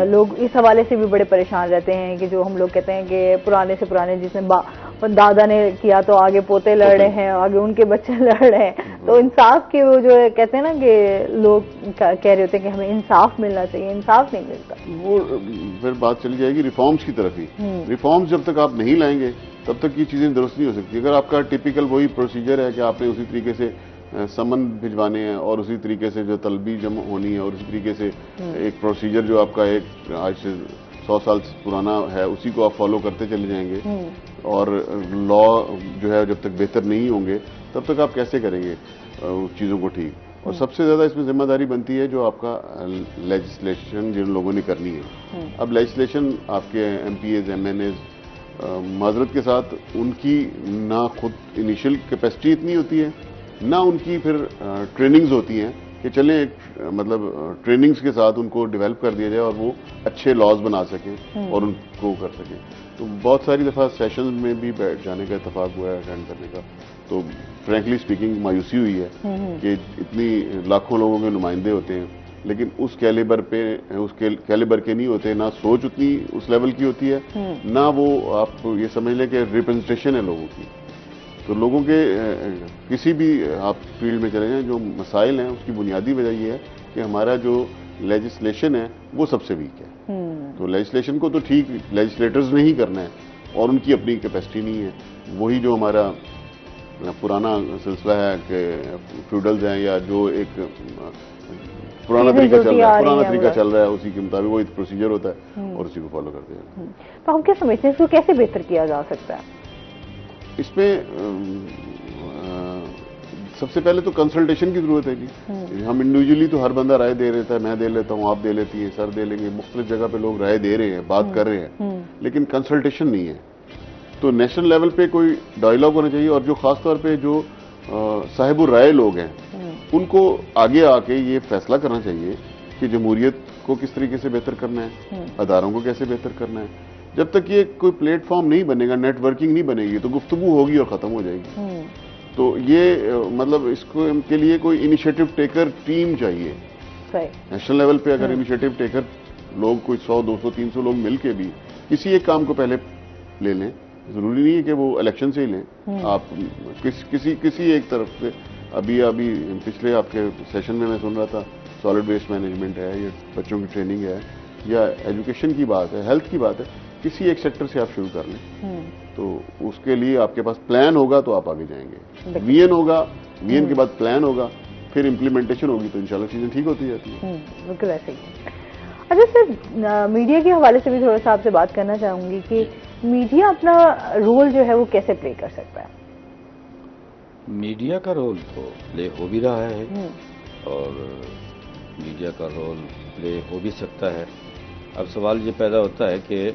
B: لوگ اس حوالے سے بھی بڑے پریشان رہتے ہیں کہ جو ہم لوگ کہتے ہیں کہ پرانے سے پرانے جس نے دادا نے کیا تو آگے پوتے لڑ رہے ہیں، آگے ان کے بچے لڑ رہے ہیں، تو انصاف کے وہ جو کہتے ہیں نا کہ لوگ کہہ رہے ہوتے ہیں کہ ہمیں انصاف ملنا چاہیے، انصاف نہیں ملتا۔
G: وہ پھر بات چلی جائے گی ریفارمز کی طرف ہی۔ ریفارمز جب تک آپ نہیں لائیں گے تب تک یہ چیزیں درست نہیں ہو سکتی۔ اگر آپ کا ٹپیکل وہی پروسیجر ہے کہ آپ نے اسی طریقے سے سمن بھجوانے ہیں اور اسی طریقے سے جو طلبی جمع ہونی ہے اور اسی طریقے سے ایک پروسیجر جو آپ کا ایک آج سے 100 سال پرانا ہے اسی کو آپ فالو کرتے چلے جائیں گے، اور لا جو ہے جب تک بہتر نہیں ہوں گے تب تک آپ کیسے کریں گے اس چیزوں کو ٹھیک؟ اور سب سے زیادہ اس میں ذمہ داری بنتی ہے جو آپ کا لیجسلیشن جن لوگوں نے کرنی ہے۔ اب لیجسلیشن آپ کے MPAs, MNAs معذرت کے ساتھ ان کی نہ خود انیشل کیپیسٹی اتنی ہوتی ہے، نہ ان کی پھر ٹریننگز ہوتی ہیں کہ چلیں مطلب ٹریننگز کے ساتھ ان کو ڈیولپ کر دیا جائے اور وہ اچھے لاز بنا سکیں اور ان کو کر سکیں. تو بہت ساری دفعہ سیشنز میں بھی بیٹھ جانے کا اتفاق ہوا ہے اٹینڈ کرنے کا، تو فرینکلی اسپیکنگ مایوسی ہوئی ہے کہ اتنی لاکھوں لوگوں کے نمائندے ہوتے ہیں لیکن اس کیلیبر کے نہیں ہوتے، نہ سوچ اتنی اس لیول کی ہوتی ہے، نہ وہ آپ یہ سمجھ لیں کہ ریپرزنٹیشن ہے لوگوں کی. تو لوگوں کے کسی بھی آپ فیلڈ میں چلے جائیں جو مسائل ہیں اس کی بنیادی وجہ یہ ہے کہ ہمارا جو لیجسلیشن ہے وہ سب سے ویک ہے. تو لیجسلیشن کو تو ٹھیک لیجسلیٹرز نے ہی کرنا ہے اور ان کی اپنی کیپیسٹی نہیں ہے. وہی جو ہمارا پرانا سلسلہ ہے کہ فیوڈلز ہیں یا جو ایک پرانا طریقہ چل رہا ہے اسی کے مطابق وہ پروسیجر ہوتا ہے اور اسی کو فالو کرتے ہیں.
B: تو ہم کیا سمجھتے ہیں اس کو کیسے بہتر کیا جا سکتا ہے؟
G: اس میں سب سے پہلے تو کنسلٹیشن کی ضرورت ہے جی. ہم انڈیویجولی تو ہر بندہ رائے دے رہتا ہے، میں دے لیتا ہوں، آپ دے لیتی ہیں، سر دے لیں گے، مختلف جگہ پہ لوگ رائے دے رہے ہیں، بات کر رہے ہیں، لیکن کنسلٹیشن نہیں ہے. تو نیشنل لیول پہ کوئی ڈائیلاگ ہونا چاہیے اور جو خاص طور پہ جو صاحب الرائے لوگ ہیں ان کو آگے آ کے یہ فیصلہ کرنا چاہیے کہ جمہوریت کو کس طریقے سے بہتر کرنا ہے، اداروں کو کیسے بہتر کرنا ہے. جب تک یہ کوئی پلیٹ فارم نہیں بنے گا، نیٹ ورکنگ نہیں بنے گی تو گفتگو ہوگی اور ختم ہو جائے گی. تو یہ مطلب اس کے لیے کوئی انیشیٹو ٹیکر ٹیم چاہیے. نیشنل لیول پہ اگر انیشیٹو ٹیکر لوگ کوئی 100 200 300 لوگ مل کے بھی کسی ایک کام کو پہلے لے لیں، ضروری نہیں ہے کہ وہ الیکشن سے ہی لیں، آپ کسی ایک طرف سے. ابھی پچھلے آپ کے سیشن میں سن رہا تھا سالڈ ویسٹ مینجمنٹ ہے یا بچوں کی ٹریننگ ہے یا ایجوکیشن کی بات ہے، ہیلتھ کی بات ہے، کسی ایک سیکٹر سے آپ شروع کر لیں. تو اس کے لیے آپ کے پاس پلان ہوگا تو آپ آگے جائیں گے. وی این ہوگا، وی این کے بعد پلان ہوگا، پھر امپلیمنٹیشن ہوگی تو انشاءاللہ چیزیں ٹھیک ہوتی جاتی ہیں.
B: بالکل ایسے ہی. اچھا سر، میڈیا کے حوالے سے بھی تھوڑا سا آپ سے بات کرنا چاہوں گی کہ میڈیا اپنا رول جو ہے وہ کیسے پلے کر سکتا ہے؟
F: میڈیا کا رول تو پلے ہو بھی رہا ہے اور میڈیا کا رول پلے ہو بھی سکتا ہے. اب سوال یہ پیدا ہوتا ہے کہ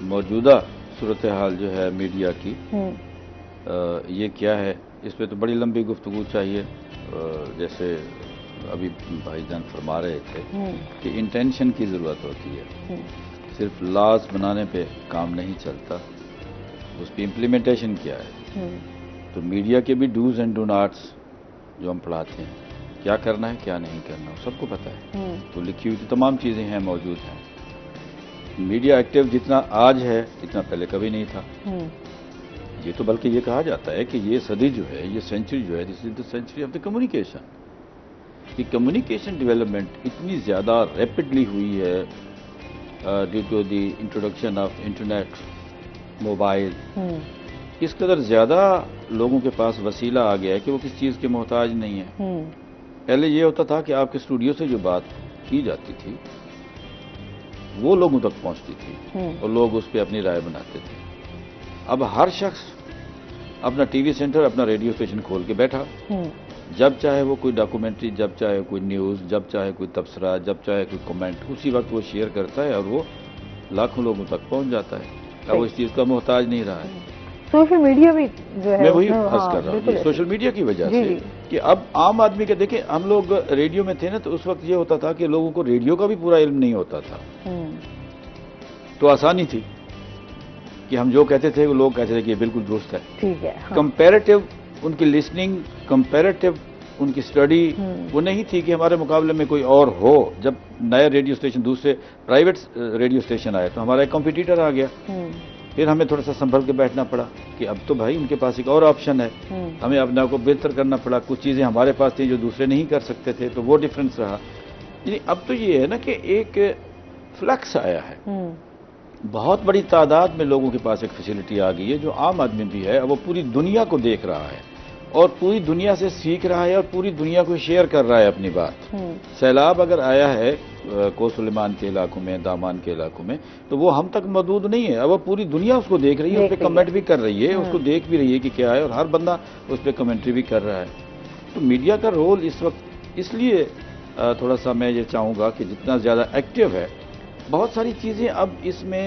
F: موجودہ صورتحال جو ہے میڈیا کی یہ کیا ہے، اس پہ تو بڑی لمبی گفتگو چاہیے. جیسے ابھی بھائی جان فرما رہے تھے کہ انٹینشن کی ضرورت ہوتی ہے، صرف لاز بنانے پہ کام نہیں چلتا، اس پہ امپلیمنٹیشن کیا ہے. تو میڈیا کے بھی ڈوز اینڈ ڈو ناٹس جو ہم پڑھاتے ہیں، کیا کرنا ہے کیا نہیں کرنا سب کو پتہ ہے. تو لکھی ہوئی تو تمام چیزیں ہیں، موجود ہیں. میڈیا ایکٹیو جتنا آج ہے اتنا پہلے کبھی نہیں تھا. یہ تو بلکہ یہ کہا جاتا ہے کہ یہ صدی جو ہے، یہ سینچری جو ہے، this is the century of the communication. کہ کمیونیکیشن ڈیولپمنٹ اتنی زیادہ ریپڈلی ہوئی ہے due to the introduction of internet, mobile. اس قدر زیادہ لوگوں کے پاس وسیلہ آ گیا ہے کہ وہ کسی چیز کے محتاج نہیں ہے. پہلے یہ ہوتا تھا کہ آپ کے اسٹوڈیو سے جو بات کی جاتی تھی وہ لوگوں تک پہنچتی تھی اور لوگ اس پہ اپنی رائے بناتے تھے. اب ہر شخص اپنا ٹی وی سینٹر، اپنا ریڈیو اسٹیشن کھول کے بیٹھا، جب چاہے وہ کوئی ڈاکومنٹری، جب چاہے کوئی نیوز، جب چاہے کوئی تبصرہ، جب چاہے کوئی کمنٹ، اسی وقت وہ شیئر کرتا ہے اور وہ لاکھوں لوگوں تک پہنچ جاتا ہے. اب وہ اس چیز کا محتاج نہیں رہا ہے.
B: سوشل میڈیا بھی جو ہے،
F: میں وہی عرض کر رہا ہوں، سوشل میڈیا کی وجہ سے کہ اب عام آدمی کے دیکھیں، ہم لوگ ریڈیو میں تھے نا تو اس وقت یہ ہوتا تھا کہ لوگوں کو ریڈیو کا بھی پورا علم نہیں ہوتا تھا. تو آسانی تھی کہ ہم جو کہتے تھے وہ لوگ کہتے تھے کہ یہ بالکل درست ہے.
B: ٹھیک ہے.
F: کمپیریٹیو ان کی لسننگ، کمپیریٹیو ان کی اسٹڈی وہ نہیں تھی کہ ہمارے مقابلے میں کوئی اور ہو. جب نئے ریڈیو اسٹیشن، دوسرے پرائیویٹ ریڈیو اسٹیشن آئے تو ہمارا ایک کمپیٹیٹر آ گیا. پھر ہمیں تھوڑا سا سنبھل کے بیٹھنا پڑا کہ اب تو بھائی ان کے پاس ایک اور آپشن ہے. ہمیں اپنے آپ کو بہتر کرنا پڑا. کچھ چیزیں ہمارے پاس تھیں جو دوسرے نہیں کر سکتے تھے، تو وہ ڈفرینس رہا. یعنی اب تو یہ ہے نا کہ ایک فلکس آیا ہے، بہت بڑی تعداد میں لوگوں کے پاس ایک فیسلٹی آ گئی ہے جو عام آدمی بھی ہے. وہ پوری دنیا کو دیکھ رہا ہے اور پوری دنیا سے سیکھ رہا ہے اور پوری دنیا کو شیئر کر رہا ہے اپنی بات. سیلاب اگر آیا ہے کو سلیمان کے علاقوں میں، دامان کے علاقوں میں، تو وہ ہم تک محدود نہیں ہے. اب وہ پوری دنیا اس کو دیکھ رہی ہے، اس پہ کمنٹ بھی کر رہی ہے، اس کو دیکھ بھی رہی ہے کہ کیا ہے، اور ہر بندہ اس پہ کمنٹری بھی کر رہا ہے. تو میڈیا کا رول اس وقت اس لیے تھوڑا سا میں یہ چاہوں گا کہ جتنا زیادہ ایکٹیو ہے، بہت ساری چیزیں اب اس میں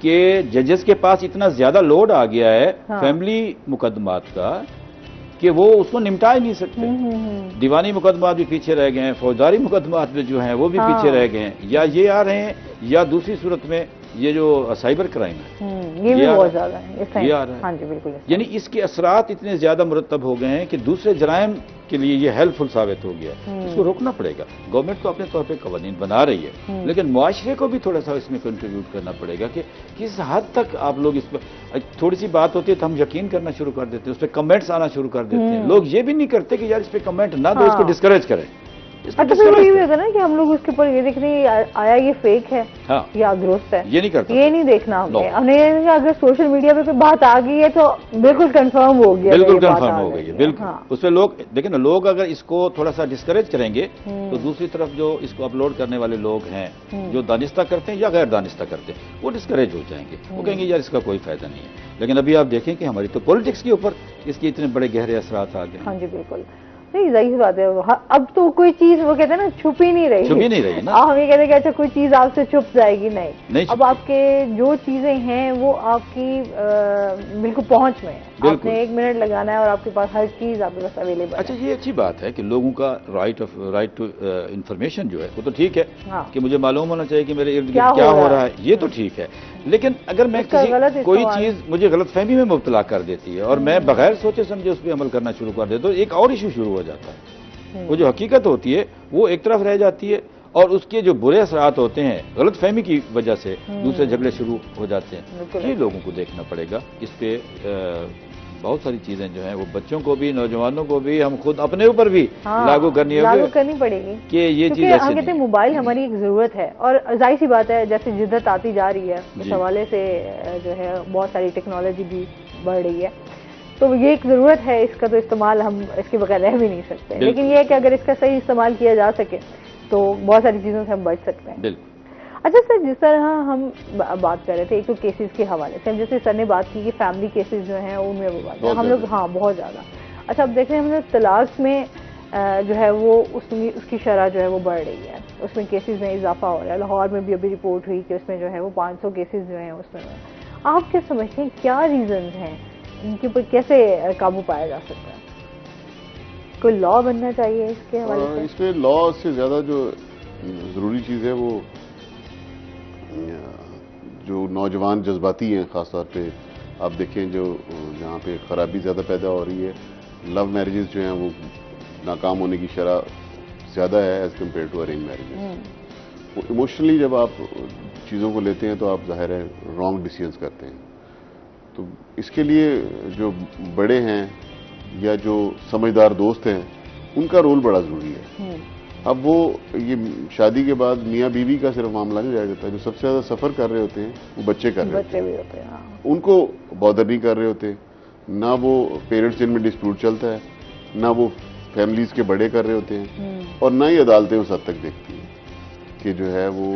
F: کہ ججز کے پاس اتنا زیادہ لوڈ آ گیا ہے فیملی مقدمات کا کہ وہ اس کو نمٹا ہی نہیں سکتے. دیوانی مقدمات بھی پیچھے رہ گئے ہیں, فوجداری مقدمات بھی جو ہیں وہ بھی پیچھے رہ گئے ہیں, یا یہ آ رہے ہیں یا دوسری صورت میں یہ جو سائبر کرائم ہے
B: یہ بھی بہت زیادہ ہے,
F: یہ آ رہا ہے.
B: ہاں جی بالکل.
F: یعنی اس کے اثرات اتنے زیادہ مرتب ہو گئے ہیں کہ دوسرے جرائم کے لیے یہ ہیلپ فل ثابت ہو گیا. اس کو روکنا پڑے گا. گورنمنٹ تو اپنے طور پہ قوانین بنا رہی ہے, لیکن معاشرے کو بھی تھوڑا سا اس میں کنٹریبیوٹ کرنا پڑے گا کہ کس حد تک آپ لوگ اس پہ, تھوڑی سی بات ہوتی ہے تو ہم یقین کرنا شروع کر دیتے ہیں, اس پہ کمنٹس آنا شروع کر دیتے ہیں. لوگ یہ بھی نہیں کرتے کہ یار اس پہ کمنٹ نہ دو, اس کو ڈسکریج کریں.
B: اچھا پھر یہ بھی ہوتا ہے نا کہ ہم لوگ اس کے اوپر یہ دیکھ رہے ہیں آیا یہ فیک ہے یا درست ہے,
F: یہ نہیں کرتے,
B: یہ نہیں دیکھنا ہم نے. اگر سوشل میڈیا پہ کوئی بات آ گئی ہے تو بالکل کنفرم ہو گیا,
F: بالکل کنفرم ہو گئی ہے, بالکل. اس پہ لوگ دیکھیں نا, لوگ اگر اس کو تھوڑا سا ڈسکریج کریں گے تو دوسری طرف جو اس کو اپلوڈ کرنے والے لوگ ہیں جو دانستہ کرتے ہیں یا غیر دانستہ کرتے ہیں وہ ڈسکریج ہو جائیں گے. وہ کہیں گے یار اس کا کوئی فائدہ نہیں ہے. لیکن ابھی آپ دیکھیں کہ ہماری تو پولیٹکس کے اوپر اس کے اتنے بڑے گہرے اثرات آ گئے.
B: ہاں جی بالکل. نہیں ظاہر بات ہے, اب تو کوئی چیز وہ کہتے ہیں نا چھپ ہی نہیں رہی نا. ہم یہ کہتے ہیں کہ اچھا کوئی چیز آپ سے چھپ جائے گی, نہیں. اب آپ کے جو چیزیں ہیں وہ آپ کی بالکل پہنچ میں ہے. آپ نے 1 منٹ لگانا ہے اور آپ کے پاس ہر چیز آپ کے پاس اویلیبل ہے.
F: اچھا یہ اچھی بات ہے کہ لوگوں کا رائٹ ٹو انفارمیشن جو ہے وہ تو ٹھیک ہے کہ مجھے معلوم ہونا چاہیے کہ میرے ارد گرد کیا ہو رہا ہے, یہ تو ٹھیک ہے. لیکن اگر میں کوئی چیز مجھے غلط فہمی میں مبتلا کر دیتی ہے اور میں بغیر سوچے سمجھے اس پہ عمل کرنا شروع کر دیتا ہوں, ایک اور ایشو شروع ہو جاتا ہے. وہ جو حقیقت ہوتی ہے وہ ایک طرف رہ جاتی ہے اور اس کے جو برے اثرات ہوتے ہیں غلط فہمی کی وجہ سے دوسرے جھگڑے شروع ہو جاتے ہیں. یہ لوگوں کو دیکھنا پڑے گا. اس پہ بہت ساری چیزیں جو ہیں وہ بچوں کو بھی, نوجوانوں کو بھی, ہم خود اپنے اوپر بھی لاگو کرنی
B: پڑے گی
F: کہ یہ چیز
B: ہم کہتے ہیں موبائل ہماری ایک ضرورت ہے. اور ظاہر سی بات ہے جیسے جدت آتی جا رہی ہے اس حوالے سے جو ہے بہت ساری ٹیکنالوجی بھی بڑھ رہی ہے, تو یہ ایک ضرورت ہے. اس کا تو استعمال ہم اس کے بغیر رہ بھی نہیں سکتے. لیکن یہ ہے کہ اگر اس کا صحیح استعمال کیا جا سکے تو بہت ساری چیزوں سے ہم بچ سکتے ہیں.
F: بالکل.
B: اچھا سر, جس طرح ہم بات کر رہے تھے ایک تو کیسز کے حوالے سے, جیسے سر نے بات کی کہ فیملی کیسز جو ہیں ان میں وہ بات ہم لوگ بہت زیادہ. اچھا اب دیکھ رہے ہیں ہم لوگ طلاق میں جو ہے وہ اس کی شرح جو ہے وہ بڑھ رہی ہے, اس میں کیسز میں اضافہ ہو رہا ہے. لاہور میں بھی ابھی رپورٹ ہوئی کہ اس میں جو ہے وہ 500 کیسز جو ہیں اس میں. آپ کیا سمجھتے ہیں کیا ریزنز ہیں, ان کے اوپر کیسے قابو پایا جا سکتا ہے؟ کوئی لا بننا چاہیے اس کے حوالے سے؟
G: اس میں لا سے زیادہ جو ضروری چیز ہے وہ جو نوجوان جذباتی ہیں, خاص طور پہ آپ دیکھیں جو جہاں پہ خرابی زیادہ پیدا ہو رہی ہے, لو میرجز جو ہیں وہ ناکام ہونے کی شرح زیادہ ہے as compare to arrange marriages. وہ ایموشنلی جب آپ چیزوں کو لیتے ہیں تو آپ ظاہر ہے رانگ ڈیسیژنز کرتے ہیں. تو اس کے لیے جو بڑے ہیں یا جو سمجھدار دوست ہیں ان کا رول بڑا ضروری ہے. اب وہ یہ شادی کے بعد میاں بیوی کا صرف معاملہ نہیں رہ جاتا. جو سب سے زیادہ سفر کر رہے ہوتے ہیں وہ بچے کر رہے ہوتے ہیں. ان کو بادر نہیں کر رہے ہوتے, نہ وہ پیرنٹس جن میں ڈسپیوٹ چلتا ہے, نہ وہ فیملیز کے بڑے کر رہے ہوتے ہیں, اور نہ ہی عدالتیں اس حد تک دیکھتی ہیں کہ جو ہے وہ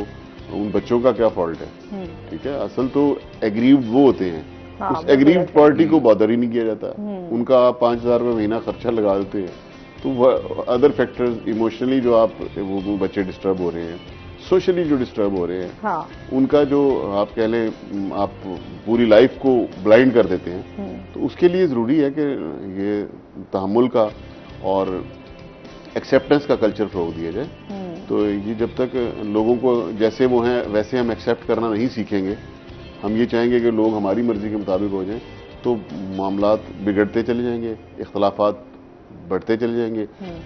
G: ان بچوں کا کیا فالٹ ہے. ٹھیک ہے, اصل تو ایگریوڈ وہ ہوتے ہیں, اس ایگریوڈ پارٹی کو بادر ہی نہیں کیا جاتا. ان کا آپ 5,000 روپے مہینہ خرچہ لگا دیتے ہیں تو ادر فیکٹرز ایموشنلی جو آپ وہ بچے ڈسٹرب ہو رہے ہیں, سوشلی جو ڈسٹرب ہو رہے ہیں, ان کا جو آپ کہہ لیں آپ پوری لائف کو بلائنڈ کر دیتے ہیں. تو اس کے لیے ضروری ہے کہ یہ تحمل کا اور ایکسیپٹنس کا کلچر فروغ دیا جائے. تو یہ جب تک لوگوں کو جیسے وہ ہیں ویسے ہم ایکسیپٹ کرنا نہیں سیکھیں گے, ہم یہ چاہیں گے کہ لوگ ہماری مرضی کے مطابق ہو جائیں, تو معاملات بگڑتے چلے جائیں گے, اختلافات بڑھتے چلے جائیں گے.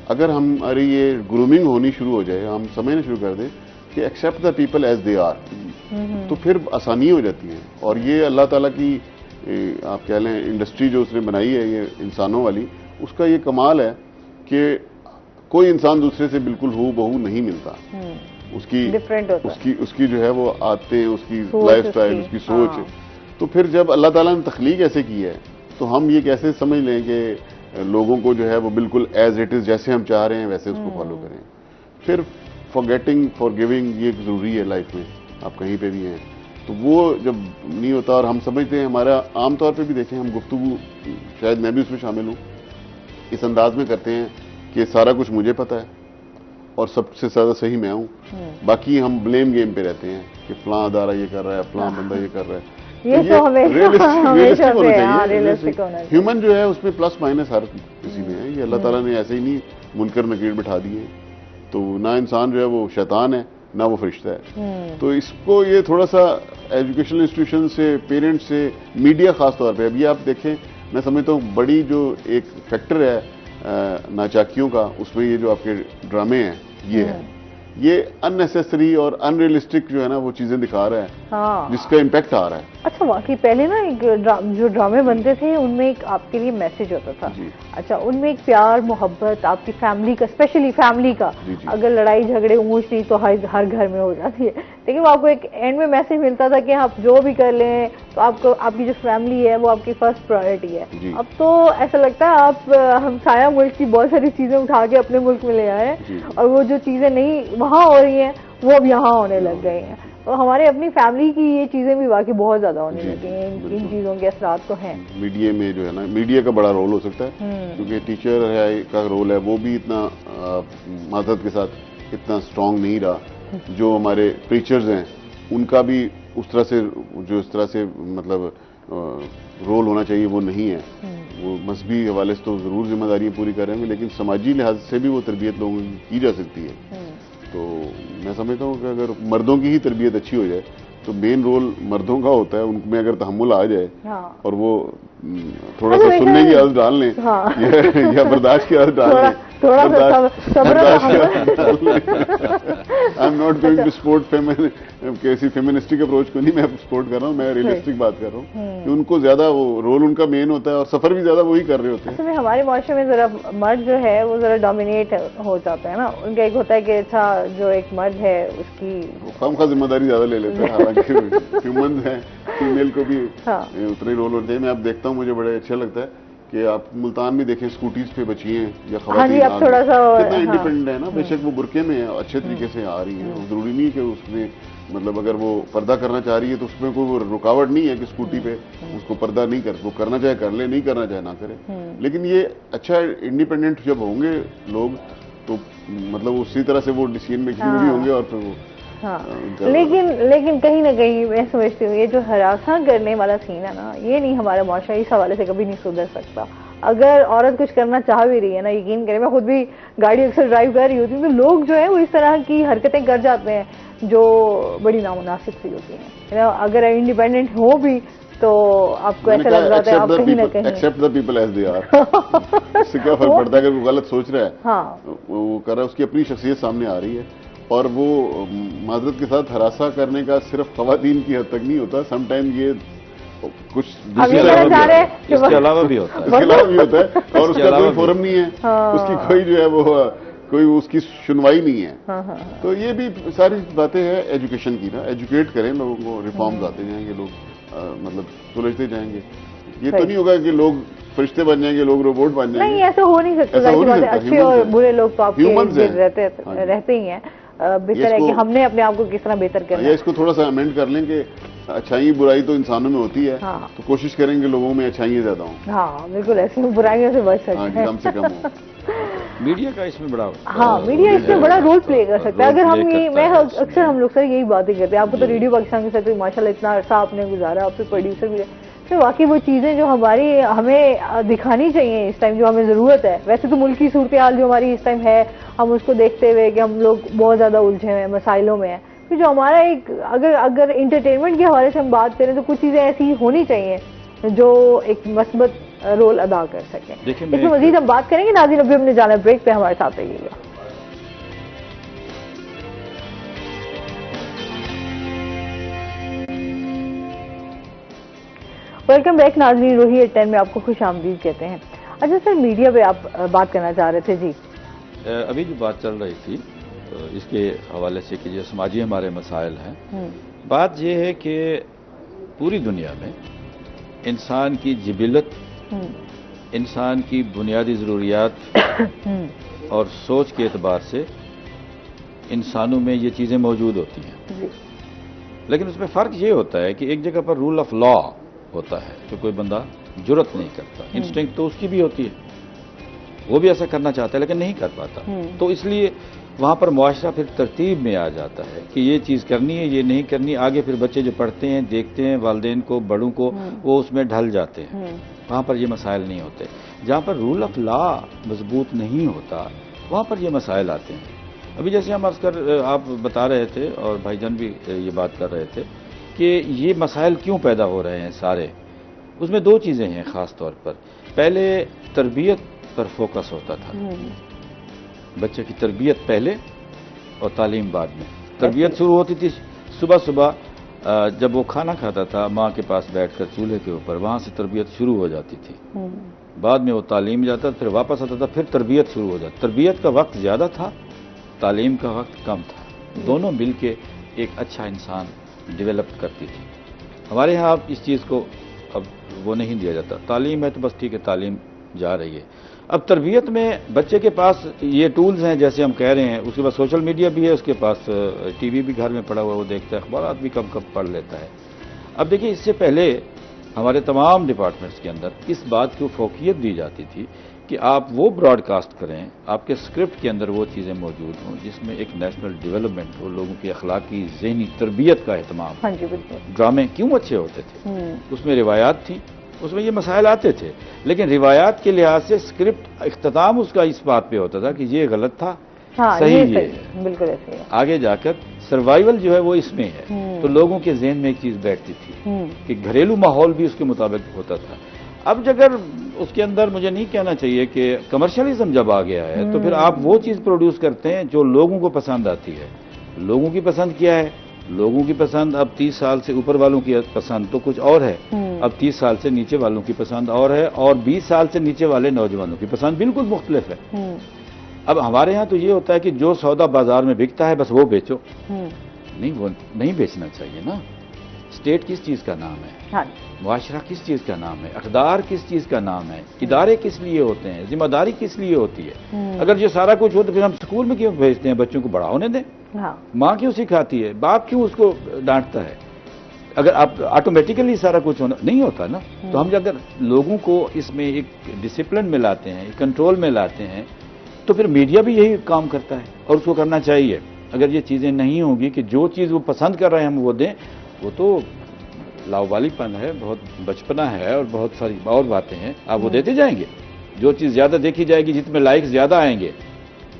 G: اگر ہماری یہ گرومنگ ہونی شروع ہو جائے, ہم سمجھنا شروع کر دیں کہ accept the people as they are, تو پھر آسانی ہو جاتی ہے. اور یہ اللہ تعالیٰ کی آپ کہہ لیں انڈسٹری جو اس نے بنائی ہے یہ انسانوں والی, اس کا یہ کمال ہے کہ کوئی انسان دوسرے سے بالکل ہو بہو نہیں ملتا. اس کی جو ہے وہ عادتیں, اس کی لائف سٹائل, اس کی سوچ. تو پھر جب اللہ تعالیٰ نے تخلیق ایسے کی ہے تو ہم یہ کیسے سمجھ لیں کہ لوگوں کو جو ہے وہ بالکل ایز اٹ از جیسے ہم چاہ رہے ہیں ویسے اس کو فالو کریں. پھر فارگیٹنگ فار گیونگ یہ ضروری ہے لائف میں, آپ کہیں پہ بھی ہیں تو وہ جب نہیں ہوتا. اور ہم سمجھتے ہیں, ہمارا عام طور پہ بھی دیکھیں ہم گفتگو, شاید میں بھی اس میں شامل ہوں, اس انداز میں کرتے ہیں کہ سارا کچھ مجھے پتا ہے اور سب سے زیادہ صحیح میں ہوں. باقی ہم بلیم گیم پہ رہتے ہیں کہ فلاں ادارہ یہ کر رہا ہے, فلاں بندہ یہ کر رہا ہے.
B: یہ تو
G: ریئلسٹک ہونا چاہیے. ہیومن جو ہے اس میں پلس مائنس ہر کسی میں ہے. یہ اللہ تعالیٰ نے ایسے ہی نہیں منکر نکیر بٹھا دیے. تو نہ انسان جو ہے وہ شیطان ہے نہ وہ فرشتہ ہے. تو اس کو یہ تھوڑا سا ایجوکیشنل انسٹیٹیوشن سے, پیرنٹ سے, میڈیا خاص طور پہ, ابھی آپ دیکھیں میں سمجھتا ہوں بڑی جو ایک فیکٹر ہے ناچاکیوں کا, اس میں یہ جو آپ کے ڈرامے ہیں یہ ان نیسیسری اور ان ریئلسٹک جو ہے نا وہ چیزیں دکھا رہا ہے, جس کا امپیکٹ آ رہا ہے.
B: اچھا واقعی پہلے نا ایک جو ڈرامے بنتے تھے ان میں ایک آپ کے لیے میسج ہوتا تھا. اچھا ان میں ایک پیار محبت آپ کی فیملی کا, اسپیشلی فیملی کا, اگر لڑائی جھگڑے اونچ نہیں تو ہر گھر میں ہو جاتی ہے, لیکن وہ آپ کو ایک اینڈ میں میسج ملتا تھا کہ آپ جو بھی کر لیں تو آپ کی جو فیملی ہے وہ آپ کی فرسٹ پرائرٹی ہے. اب تو ایسا لگتا ہے آپ ہمسایہ ملک کی بہت ساری چیزیں اٹھا کے اپنے ملک میں لے آئے, اور وہ جو چیزیں نہیں وہاں ہو رہی ہیں وہ اب یہاں ہونے لگ گئی ہیں. اور ہمارے اپنی فیملی کی یہ چیزیں بھی واقعی بہت زیادہ ہونے لگی ہیں. ان چیزوں کے اثرات تو ہیں.
G: میڈیا میں جو ہے نا, میڈیا کا بڑا رول ہو سکتا ہے, کیونکہ ٹیچر کا رول ہے وہ بھی اتنا معذرت کے ساتھ اتنا اسٹرانگ نہیں رہا. جو ہمارے پریچرز ہیں ان کا بھی اس طرح سے مطلب رول ہونا چاہیے وہ نہیں ہے. وہ مذہبی حوالے سے تو ضرور ذمہ داریاں پوری کر رہے ہیں, لیکن سماجی لحاظ سے بھی وہ تربیت لوگوں کی جا سکتی ہے. تو میں سمجھتا ہوں کہ اگر مردوں کی ہی تربیت اچھی ہو جائے تو مین رول مردوں کا ہوتا ہے. ان میں اگر تحمل آ جائے اور وہ تھوڑا سا سننے کی عادت ڈال لیں یا برداشت کی عادت ڈال لیں. I am not going to support کسی فیمنسٹک اپروچ کو نہیں میں سپورٹ کر رہا ہوں, میں ریئلسٹک بات کر رہا ہوں کہ ان کو زیادہ وہ رول ان کا مین ہوتا ہے اور سفر بھی زیادہ وہی کر رہے ہوتے ہیں.
B: اصل میں ہمارے معاشرے میں ذرا مرد جو ہے وہ ذرا ڈومینیٹ ہو جاتا ہے نا. ان کا ایک ہوتا ہے کہ اچھا جو ایک مرد ہے اس کی
G: خواہ ذمہ داری زیادہ لے لیتے ہیں, حالانکہ ہیومنز ہیں, فیمیل کو بھی اتنے رول ہوتے ہیں. میں اب دیکھتا ہوں مجھے بڑے اچھا لگتا ہے کہ آپ ملتان میں دیکھیں اسکوٹیز پہ بچی ہیں یا خواتین کتنا انڈیپینڈنٹ ہے نا. بے شک وہ برقعے میں اچھے طریقے سے آ رہی ہیں, ضروری نہیں کہ اس میں مطلب اگر وہ پردہ کرنا چاہ رہی ہے تو اس میں کوئی رکاوٹ نہیں ہے کہ اسکوٹی پہ اس کو پردہ نہیں وہ کرنا چاہے کر لے, نہیں کرنا چاہے نہ کرے. لیکن یہ اچھا انڈیپینڈنٹ جب ہوں گے لوگ تو مطلب اسی طرح سے وہ ڈیسیژن میکنگ بھی ہوں گے. اور پھر وہ
B: لیکن کہیں نہ کہیں میں سمجھتی ہوں یہ جو ہراساں کرنے والا سین ہے نا, یہ نہیں ہمارا معاشرہ اس حوالے سے کبھی نہیں سدھر سکتا. اگر عورت کچھ کرنا چاہ بھی رہی ہے نا, یقین کریں میں خود بھی گاڑی اکثر ڈرائیو کر رہی ہوتی ہوں تو لوگ جو ہے وہ اس طرح کی حرکتیں کر جاتے ہیں جو بڑی نامناسب سی ہوتی ہیں. اگر انڈیپینڈنٹ ہو بھی تو آپ کو ایسا لگ رہا ہے آپ کہیں نہ کہیں
G: accept the people as they are. اس سے کیا فرق پڑتا ہے اگر وہ غلط سوچ رہا ہے وہ کر رہا ہے, اس کی اپنی شخصیت سامنے آ رہی ہے. اور وہ معذرت کے ساتھ ہراساں کرنے کا صرف خواتین کی حد تک نہیں ہوتا, سم ٹائم یہ کچھ
F: اس کے علاوہ بھی ہوتا ہے
G: اور اس کا کوئی فورم نہیں ہے, اس کی کوئی جو ہے وہ کوئی اس کی سنوائی نہیں ہے. تو یہ بھی ساری باتیں ہیں ایجوکیشن کی نا, ایجوکیٹ کریں لوگوں کو, ریفارمز آتے جائیں گے, لوگ مطلب سلجھتے جائیں گے. یہ تو نہیں ہوگا کہ لوگ فرشتے بن جائیں گے, لوگ روبوٹ بن جائیں گے.
B: نہیں ایسا ہو نہیں سکتا. اچھے اور برے لوگ تو آپ کے رہتے ہی ہیں. بہتر ہے کہ ہم نے اپنے آپ کو کس طرح بہتر کرنا ہے.
G: اس کو تھوڑا سا امینڈ کر لیں کہ اچھائی برائی تو انسانوں میں ہوتی ہے, تو کوشش کریں گے لوگوں میں اچھائیاں زیادہ ہوں.
B: ہاں بالکل, ایسی برائیوں سے بچ سکتے ہیں,
G: کم سے کم ہو.
F: میڈیا کا اس میں بڑا
B: میڈیا اس میں بڑا رول پلے کر سکتا ہے. اگر اکثر ہم لوگ سر یہی باتیں کرتے ہیں. آپ کو تو ریڈیو پاکستان کے ساتھ ماشاء اللہ اتنا عرصہ آپ نے گزارا, آپ سے پروڈیوسر بھی ہے, تو واقعی وہ چیزیں جو ہمیں دکھانی چاہیے اس ٹائم جو ہمیں ضرورت ہے. ویسے تو ملکی صورتحال جو ہماری اس ٹائم ہے, ہم اس کو دیکھتے ہوئے کہ ہم لوگ بہت زیادہ الجھے ہوئے ہیں, مسائلوں میں ہیں. پھر جو ہمارا ایک اگر انٹرٹینمنٹ کے حوالے سے ہم بات کریں تو کچھ چیزیں ایسی ہونی چاہیے جو ایک مثبت رول ادا کر سکیں. اس میں مزید ہم بات کریں گے. ناظرین ابھی ہم نے جانا ہے بریک پہ, ہمارے ساتھ رہیے گا. ویلکم بیک ناظرین, روہی ایٹ 10 میں آپ کو خوش آمدید کہتے ہیں. اچھا سر, میڈیا پہ آپ بات کرنا چاہ رہے تھے. جی
F: ابھی جو بات چل رہی تھی اس کے حوالے سے کہ جو سماجی ہمارے مسائل ہیں, بات یہ ہے کہ پوری دنیا میں انسان کی جبلت, انسان کی بنیادی ضروریات اور سوچ کے اعتبار سے انسانوں میں یہ چیزیں موجود ہوتی ہیں. لیکن اس میں فرق یہ ہوتا ہے کہ ایک جگہ پر رول آف لا ہوتا ہے کہ کوئی بندہ جرت نہیں کرتا, انسٹنکٹ تو اس کی بھی ہوتی ہے, وہ بھی ایسا کرنا چاہتا ہے لیکن نہیں کر پاتا. تو اس لیے وہاں پر معاشرہ پھر ترتیب میں آ جاتا ہے کہ یہ چیز کرنی ہے، یہ نہیں کرنی. آگے پھر بچے جو پڑھتے ہیں، دیکھتے ہیں والدین کو، بڑوں کو، وہ اس میں ڈھل جاتے ہیں. وہاں پر یہ مسائل نہیں ہوتے. جہاں پر رول آف لا مضبوط نہیں ہوتا وہاں پر یہ مسائل آتے ہیں. ابھی جیسے ہم آپ بتا رہے تھے اور بھائی جان بھی یہ بات کر رہے تھے کہ یہ مسائل کیوں پیدا ہو رہے ہیں سارے. اس میں دو چیزیں ہیں خاص طور پر. پہلے تربیت پر فوکس ہوتا تھا. بچے کی تربیت پہلے اور تعلیم بعد میں. تربیت شروع ہوتی تھی صبح جب وہ کھانا کھاتا تھا ماں کے پاس بیٹھ کر چولہے کے اوپر، وہاں سے تربیت شروع ہو جاتی تھی. بعد میں وہ تعلیم جاتا پھر واپس آتا تھا، پھر تربیت شروع ہو جاتی. تربیت کا وقت زیادہ تھا، تعلیم کا وقت کم تھا. دونوں مل کے ایک اچھا انسان ڈیولپ کرتی تھی. ہمارے ہاں اب اس چیز کو اب وہ نہیں دیا جاتا. تعلیم ہے تو بس ٹھیک ہے، تعلیم جا رہی ہے. اب تربیت میں بچے کے پاس یہ ٹولز ہیں جیسے ہم کہہ رہے ہیں، اس کے بعد سوشل میڈیا بھی ہے، اس کے پاس ٹی وی بھی گھر میں پڑا ہوا، وہ دیکھتا ہے، اخبارات بھی کم پڑھ لیتا ہے. اب دیکھیے اس سے پہلے ہمارے تمام ڈپارٹمنٹس کے اندر اس بات کو فوقیت دی جاتی تھی کہ آپ وہ براڈ کاسٹ کریں، آپ کے اسکرپٹ کے اندر وہ چیزیں موجود ہوں جس میں ایک نیشنل ڈیولپمنٹ ہو، لوگوں کی اخلاقی ذہنی تربیت کا اہتمام.
B: ہاں جی بالکل.
F: ڈرامے کیوں اچھے ہوتے تھے؟ اس میں روایات تھیں، اس میں یہ مسائل آتے تھے، لیکن روایات کے لحاظ سے اسکرپٹ اختتام اس کا اس بات پہ ہوتا تھا کہ یہ غلط تھا، صحیح یہ ہے.
B: بالکل ایسے ہے.
F: آگے جا کر سروائیول جو ہے وہ اس میں ہے. تو لوگوں کے ذہن میں ایک چیز بیٹھتی تھی کہ گھریلو ماحول بھی اس کے مطابق ہوتا تھا. اب اگر اس کے اندر مجھے نہیں کہنا چاہیے کہ کمرشلزم جب آ گیا ہے تو پھر آپ وہ چیز پروڈیوس کرتے ہیں جو لوگوں کو پسند آتی ہے. لوگوں کی پسند کیا ہے؟ لوگوں کی پسند اب 30 سال سے اوپر والوں کی پسند تو کچھ اور ہے، اب 30 سال سے نیچے والوں کی پسند اور ہے، اور 20 سال سے نیچے والے نوجوانوں کی پسند بالکل مختلف ہے. اب ہمارے ہاں تو یہ ہوتا ہے کہ جو سودا بازار میں بکتا ہے بس وہ بیچو. نہیں، وہ نہیں بیچنا چاہیے نا. اسٹیٹ کس چیز کا نام ہے؟ معاشرہ کس چیز کا نام ہے؟ اقدار کس چیز کا نام ہے؟ ادارے کس لیے ہوتے ہیں؟ ذمہ داری کس لیے ہوتی ہے؟ اگر یہ سارا کچھ ہو تو پھر ہم اسکول میں کیوں بھیجتے ہیں بچوں کو؟ بڑا ہونے دیں. ماں کیوں سکھاتی ہے؟ باپ کیوں اس کو ڈانٹتا ہے؟ اگر آپ آٹومیٹیکلی سارا کچھ ہونا نہیں ہوتا نا. تو ہم اگر لوگوں کو اس میں ایک ڈسپلن میں لاتے ہیں، کنٹرول میں لاتے ہیں، تو پھر میڈیا بھی یہی کام کرتا ہے اور اس کو کرنا چاہیے. اگر یہ چیزیں نہیں ہوں گی کہ جو چیز وہ پسند کر رہے ہیں ہم وہ دیں، وہ تو لاوالی پن ہے، بہت بچپنا ہے اور بہت ساری اور باتیں ہیں. آپ وہ دیتے جائیں گے. جو چیز زیادہ دیکھی جائے گی، جس میں لائک زیادہ آئیں گے،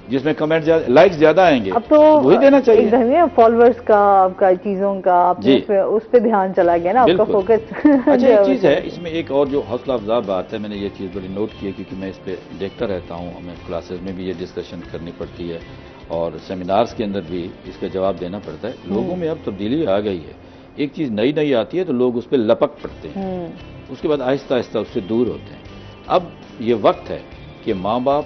F: جس میں کمنٹ لائک زیادہ آئیں گے،
B: اب تو
F: وہی دینا چاہیے.
B: فالوورز کا، آپ کا چیزوں کا، آپ اس پہ دھیان چلا گیا نا، آپ کا فوکس.
F: اچھا ایک چیز ہے اس میں، ایک اور جو حوصلہ افزا بات ہے، میں نے یہ چیز بڑی نوٹ کی ہے کیونکہ میں اس پہ دیکھتا رہتا ہوں. ہمیں کلاسز میں بھی یہ ڈسکشن کرنی پڑتی ہے اور سیمینارز کے اندر بھی اس کا جواب دینا پڑتا ہے. لوگوں میں اب تبدیلی آ گئی ہے. ایک چیز نئی آتی ہے تو لوگ اس پہ لپک پڑتے ہیں، اس کے بعد آہستہ آہستہ اس سے دور ہوتے ہیں. اب یہ وقت ہے کہ ماں باپ،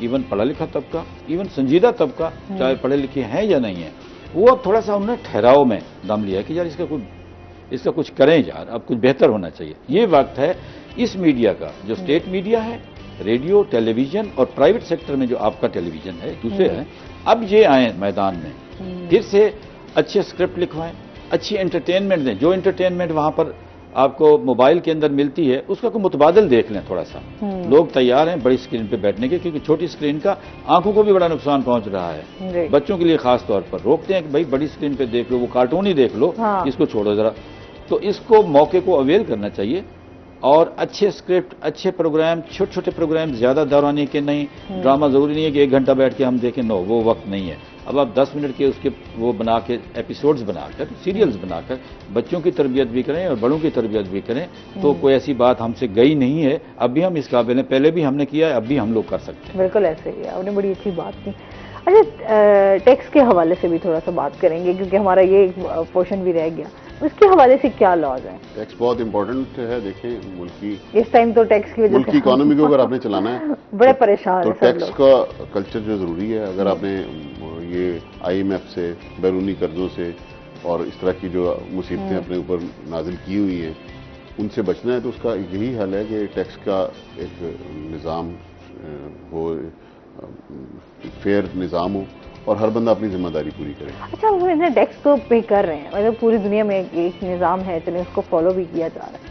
F: ایون پڑھا لکھا طبقہ، ایون سنجیدہ طبقہ، چاہے پڑھے لکھے ہیں یا نہیں ہیں، وہ اب تھوڑا سا انہوں نے ٹھہراؤ میں دم لیا ہے کہ یار اس کا کچھ کریں یار، اب کچھ بہتر ہونا چاہیے. یہ وقت ہے اس میڈیا کا، جو اسٹیٹ میڈیا ہے، ریڈیو، ٹیلی ویژن اور پرائیویٹ سیکٹر میں جو آپ کا ٹیلی ویژن ہے، دوسرے ہیں، اب یہ آئیں میدان میں، پھر سے اچھے اسکرپٹ لکھوائیں، اچھی انٹرٹینمنٹ دیں. جو انٹرٹینمنٹ وہاں پر آپ کو موبائل کے اندر ملتی ہے اس کا کوئی متبادل دیکھ لیں تھوڑا سا. لوگ تیار ہیں بڑی اسکرین پہ بیٹھنے کے، کیونکہ چھوٹی اسکرین کا آنکھوں کو بھی بڑا نقصان پہنچ رہا ہے. بچوں کے لیے خاص طور پر روکتے ہیں کہ بھائی بڑی اسکرین پہ دیکھ لو، وہ کارٹون ہی دیکھ لو، اس کو چھوڑو ذرا. تو اس کو موقع کو اویل کرنا چاہیے اور اچھے اسکرپٹ، اچھے پروگرام، چھوٹے چھوٹے پروگرام، زیادہ دورانی کے نہیں. ڈرامہ ضروری نہیں ہے کہ 1 گھنٹہ بیٹھ کے ہم دیکھیں، نو، وہ وقت نہیں ہے. اب آپ 10 منٹ کے اس کے وہ بنا کے ایپیسوڈز بنا کر، سیریلز بنا کر بچوں کی تربیت بھی کریں اور بڑوں کی تربیت بھی کریں تو کوئی ایسی بات ہم سے گئی نہیں ہے. اب بھی ہم اس قابل ہیں، پہلے بھی ہم نے کیا ہے، اب بھی ہم لوگ کر سکتے ہیں.
B: بالکل ایسے ہی ہے، آپ نے بڑی اچھی بات کی. اچھا ٹیکس کے حوالے سے بھی تھوڑا سا بات کریں گے کیونکہ ہمارا یہ پورشن بھی رہ گیا. اس کے حوالے سے کیا لاز ہیں؟
G: ٹیکس بہت امپورٹنٹ ہے. دیکھیں ملکی
B: اس ٹائم تو ٹیکس کی وجہ سے
G: ملکی اکانومی کو اگر آپ نے چلانا ہے
B: بڑے پریشان
G: تو ٹیکس کا کلچر جو ضروری ہے. اگر آپ نے یہ IMF سے، بیرونی قرضوں سے اور اس طرح کی جو مصیبتیں اپنے اوپر نازل کی ہوئی ہیں ان سے بچنا ہے تو اس کا یہی حل ہے کہ ٹیکس کا ایک نظام ہو، فیئر نظام ہو اور ہر بندہ اپنی ذمہ داری پوری کرے.
B: اچھا وہ ٹیکس تو پے کر رہے ہیں، مطلب پوری دنیا میں ایک نظام ہے، چلیں اس کو فالو بھی کیا جا رہا ہے.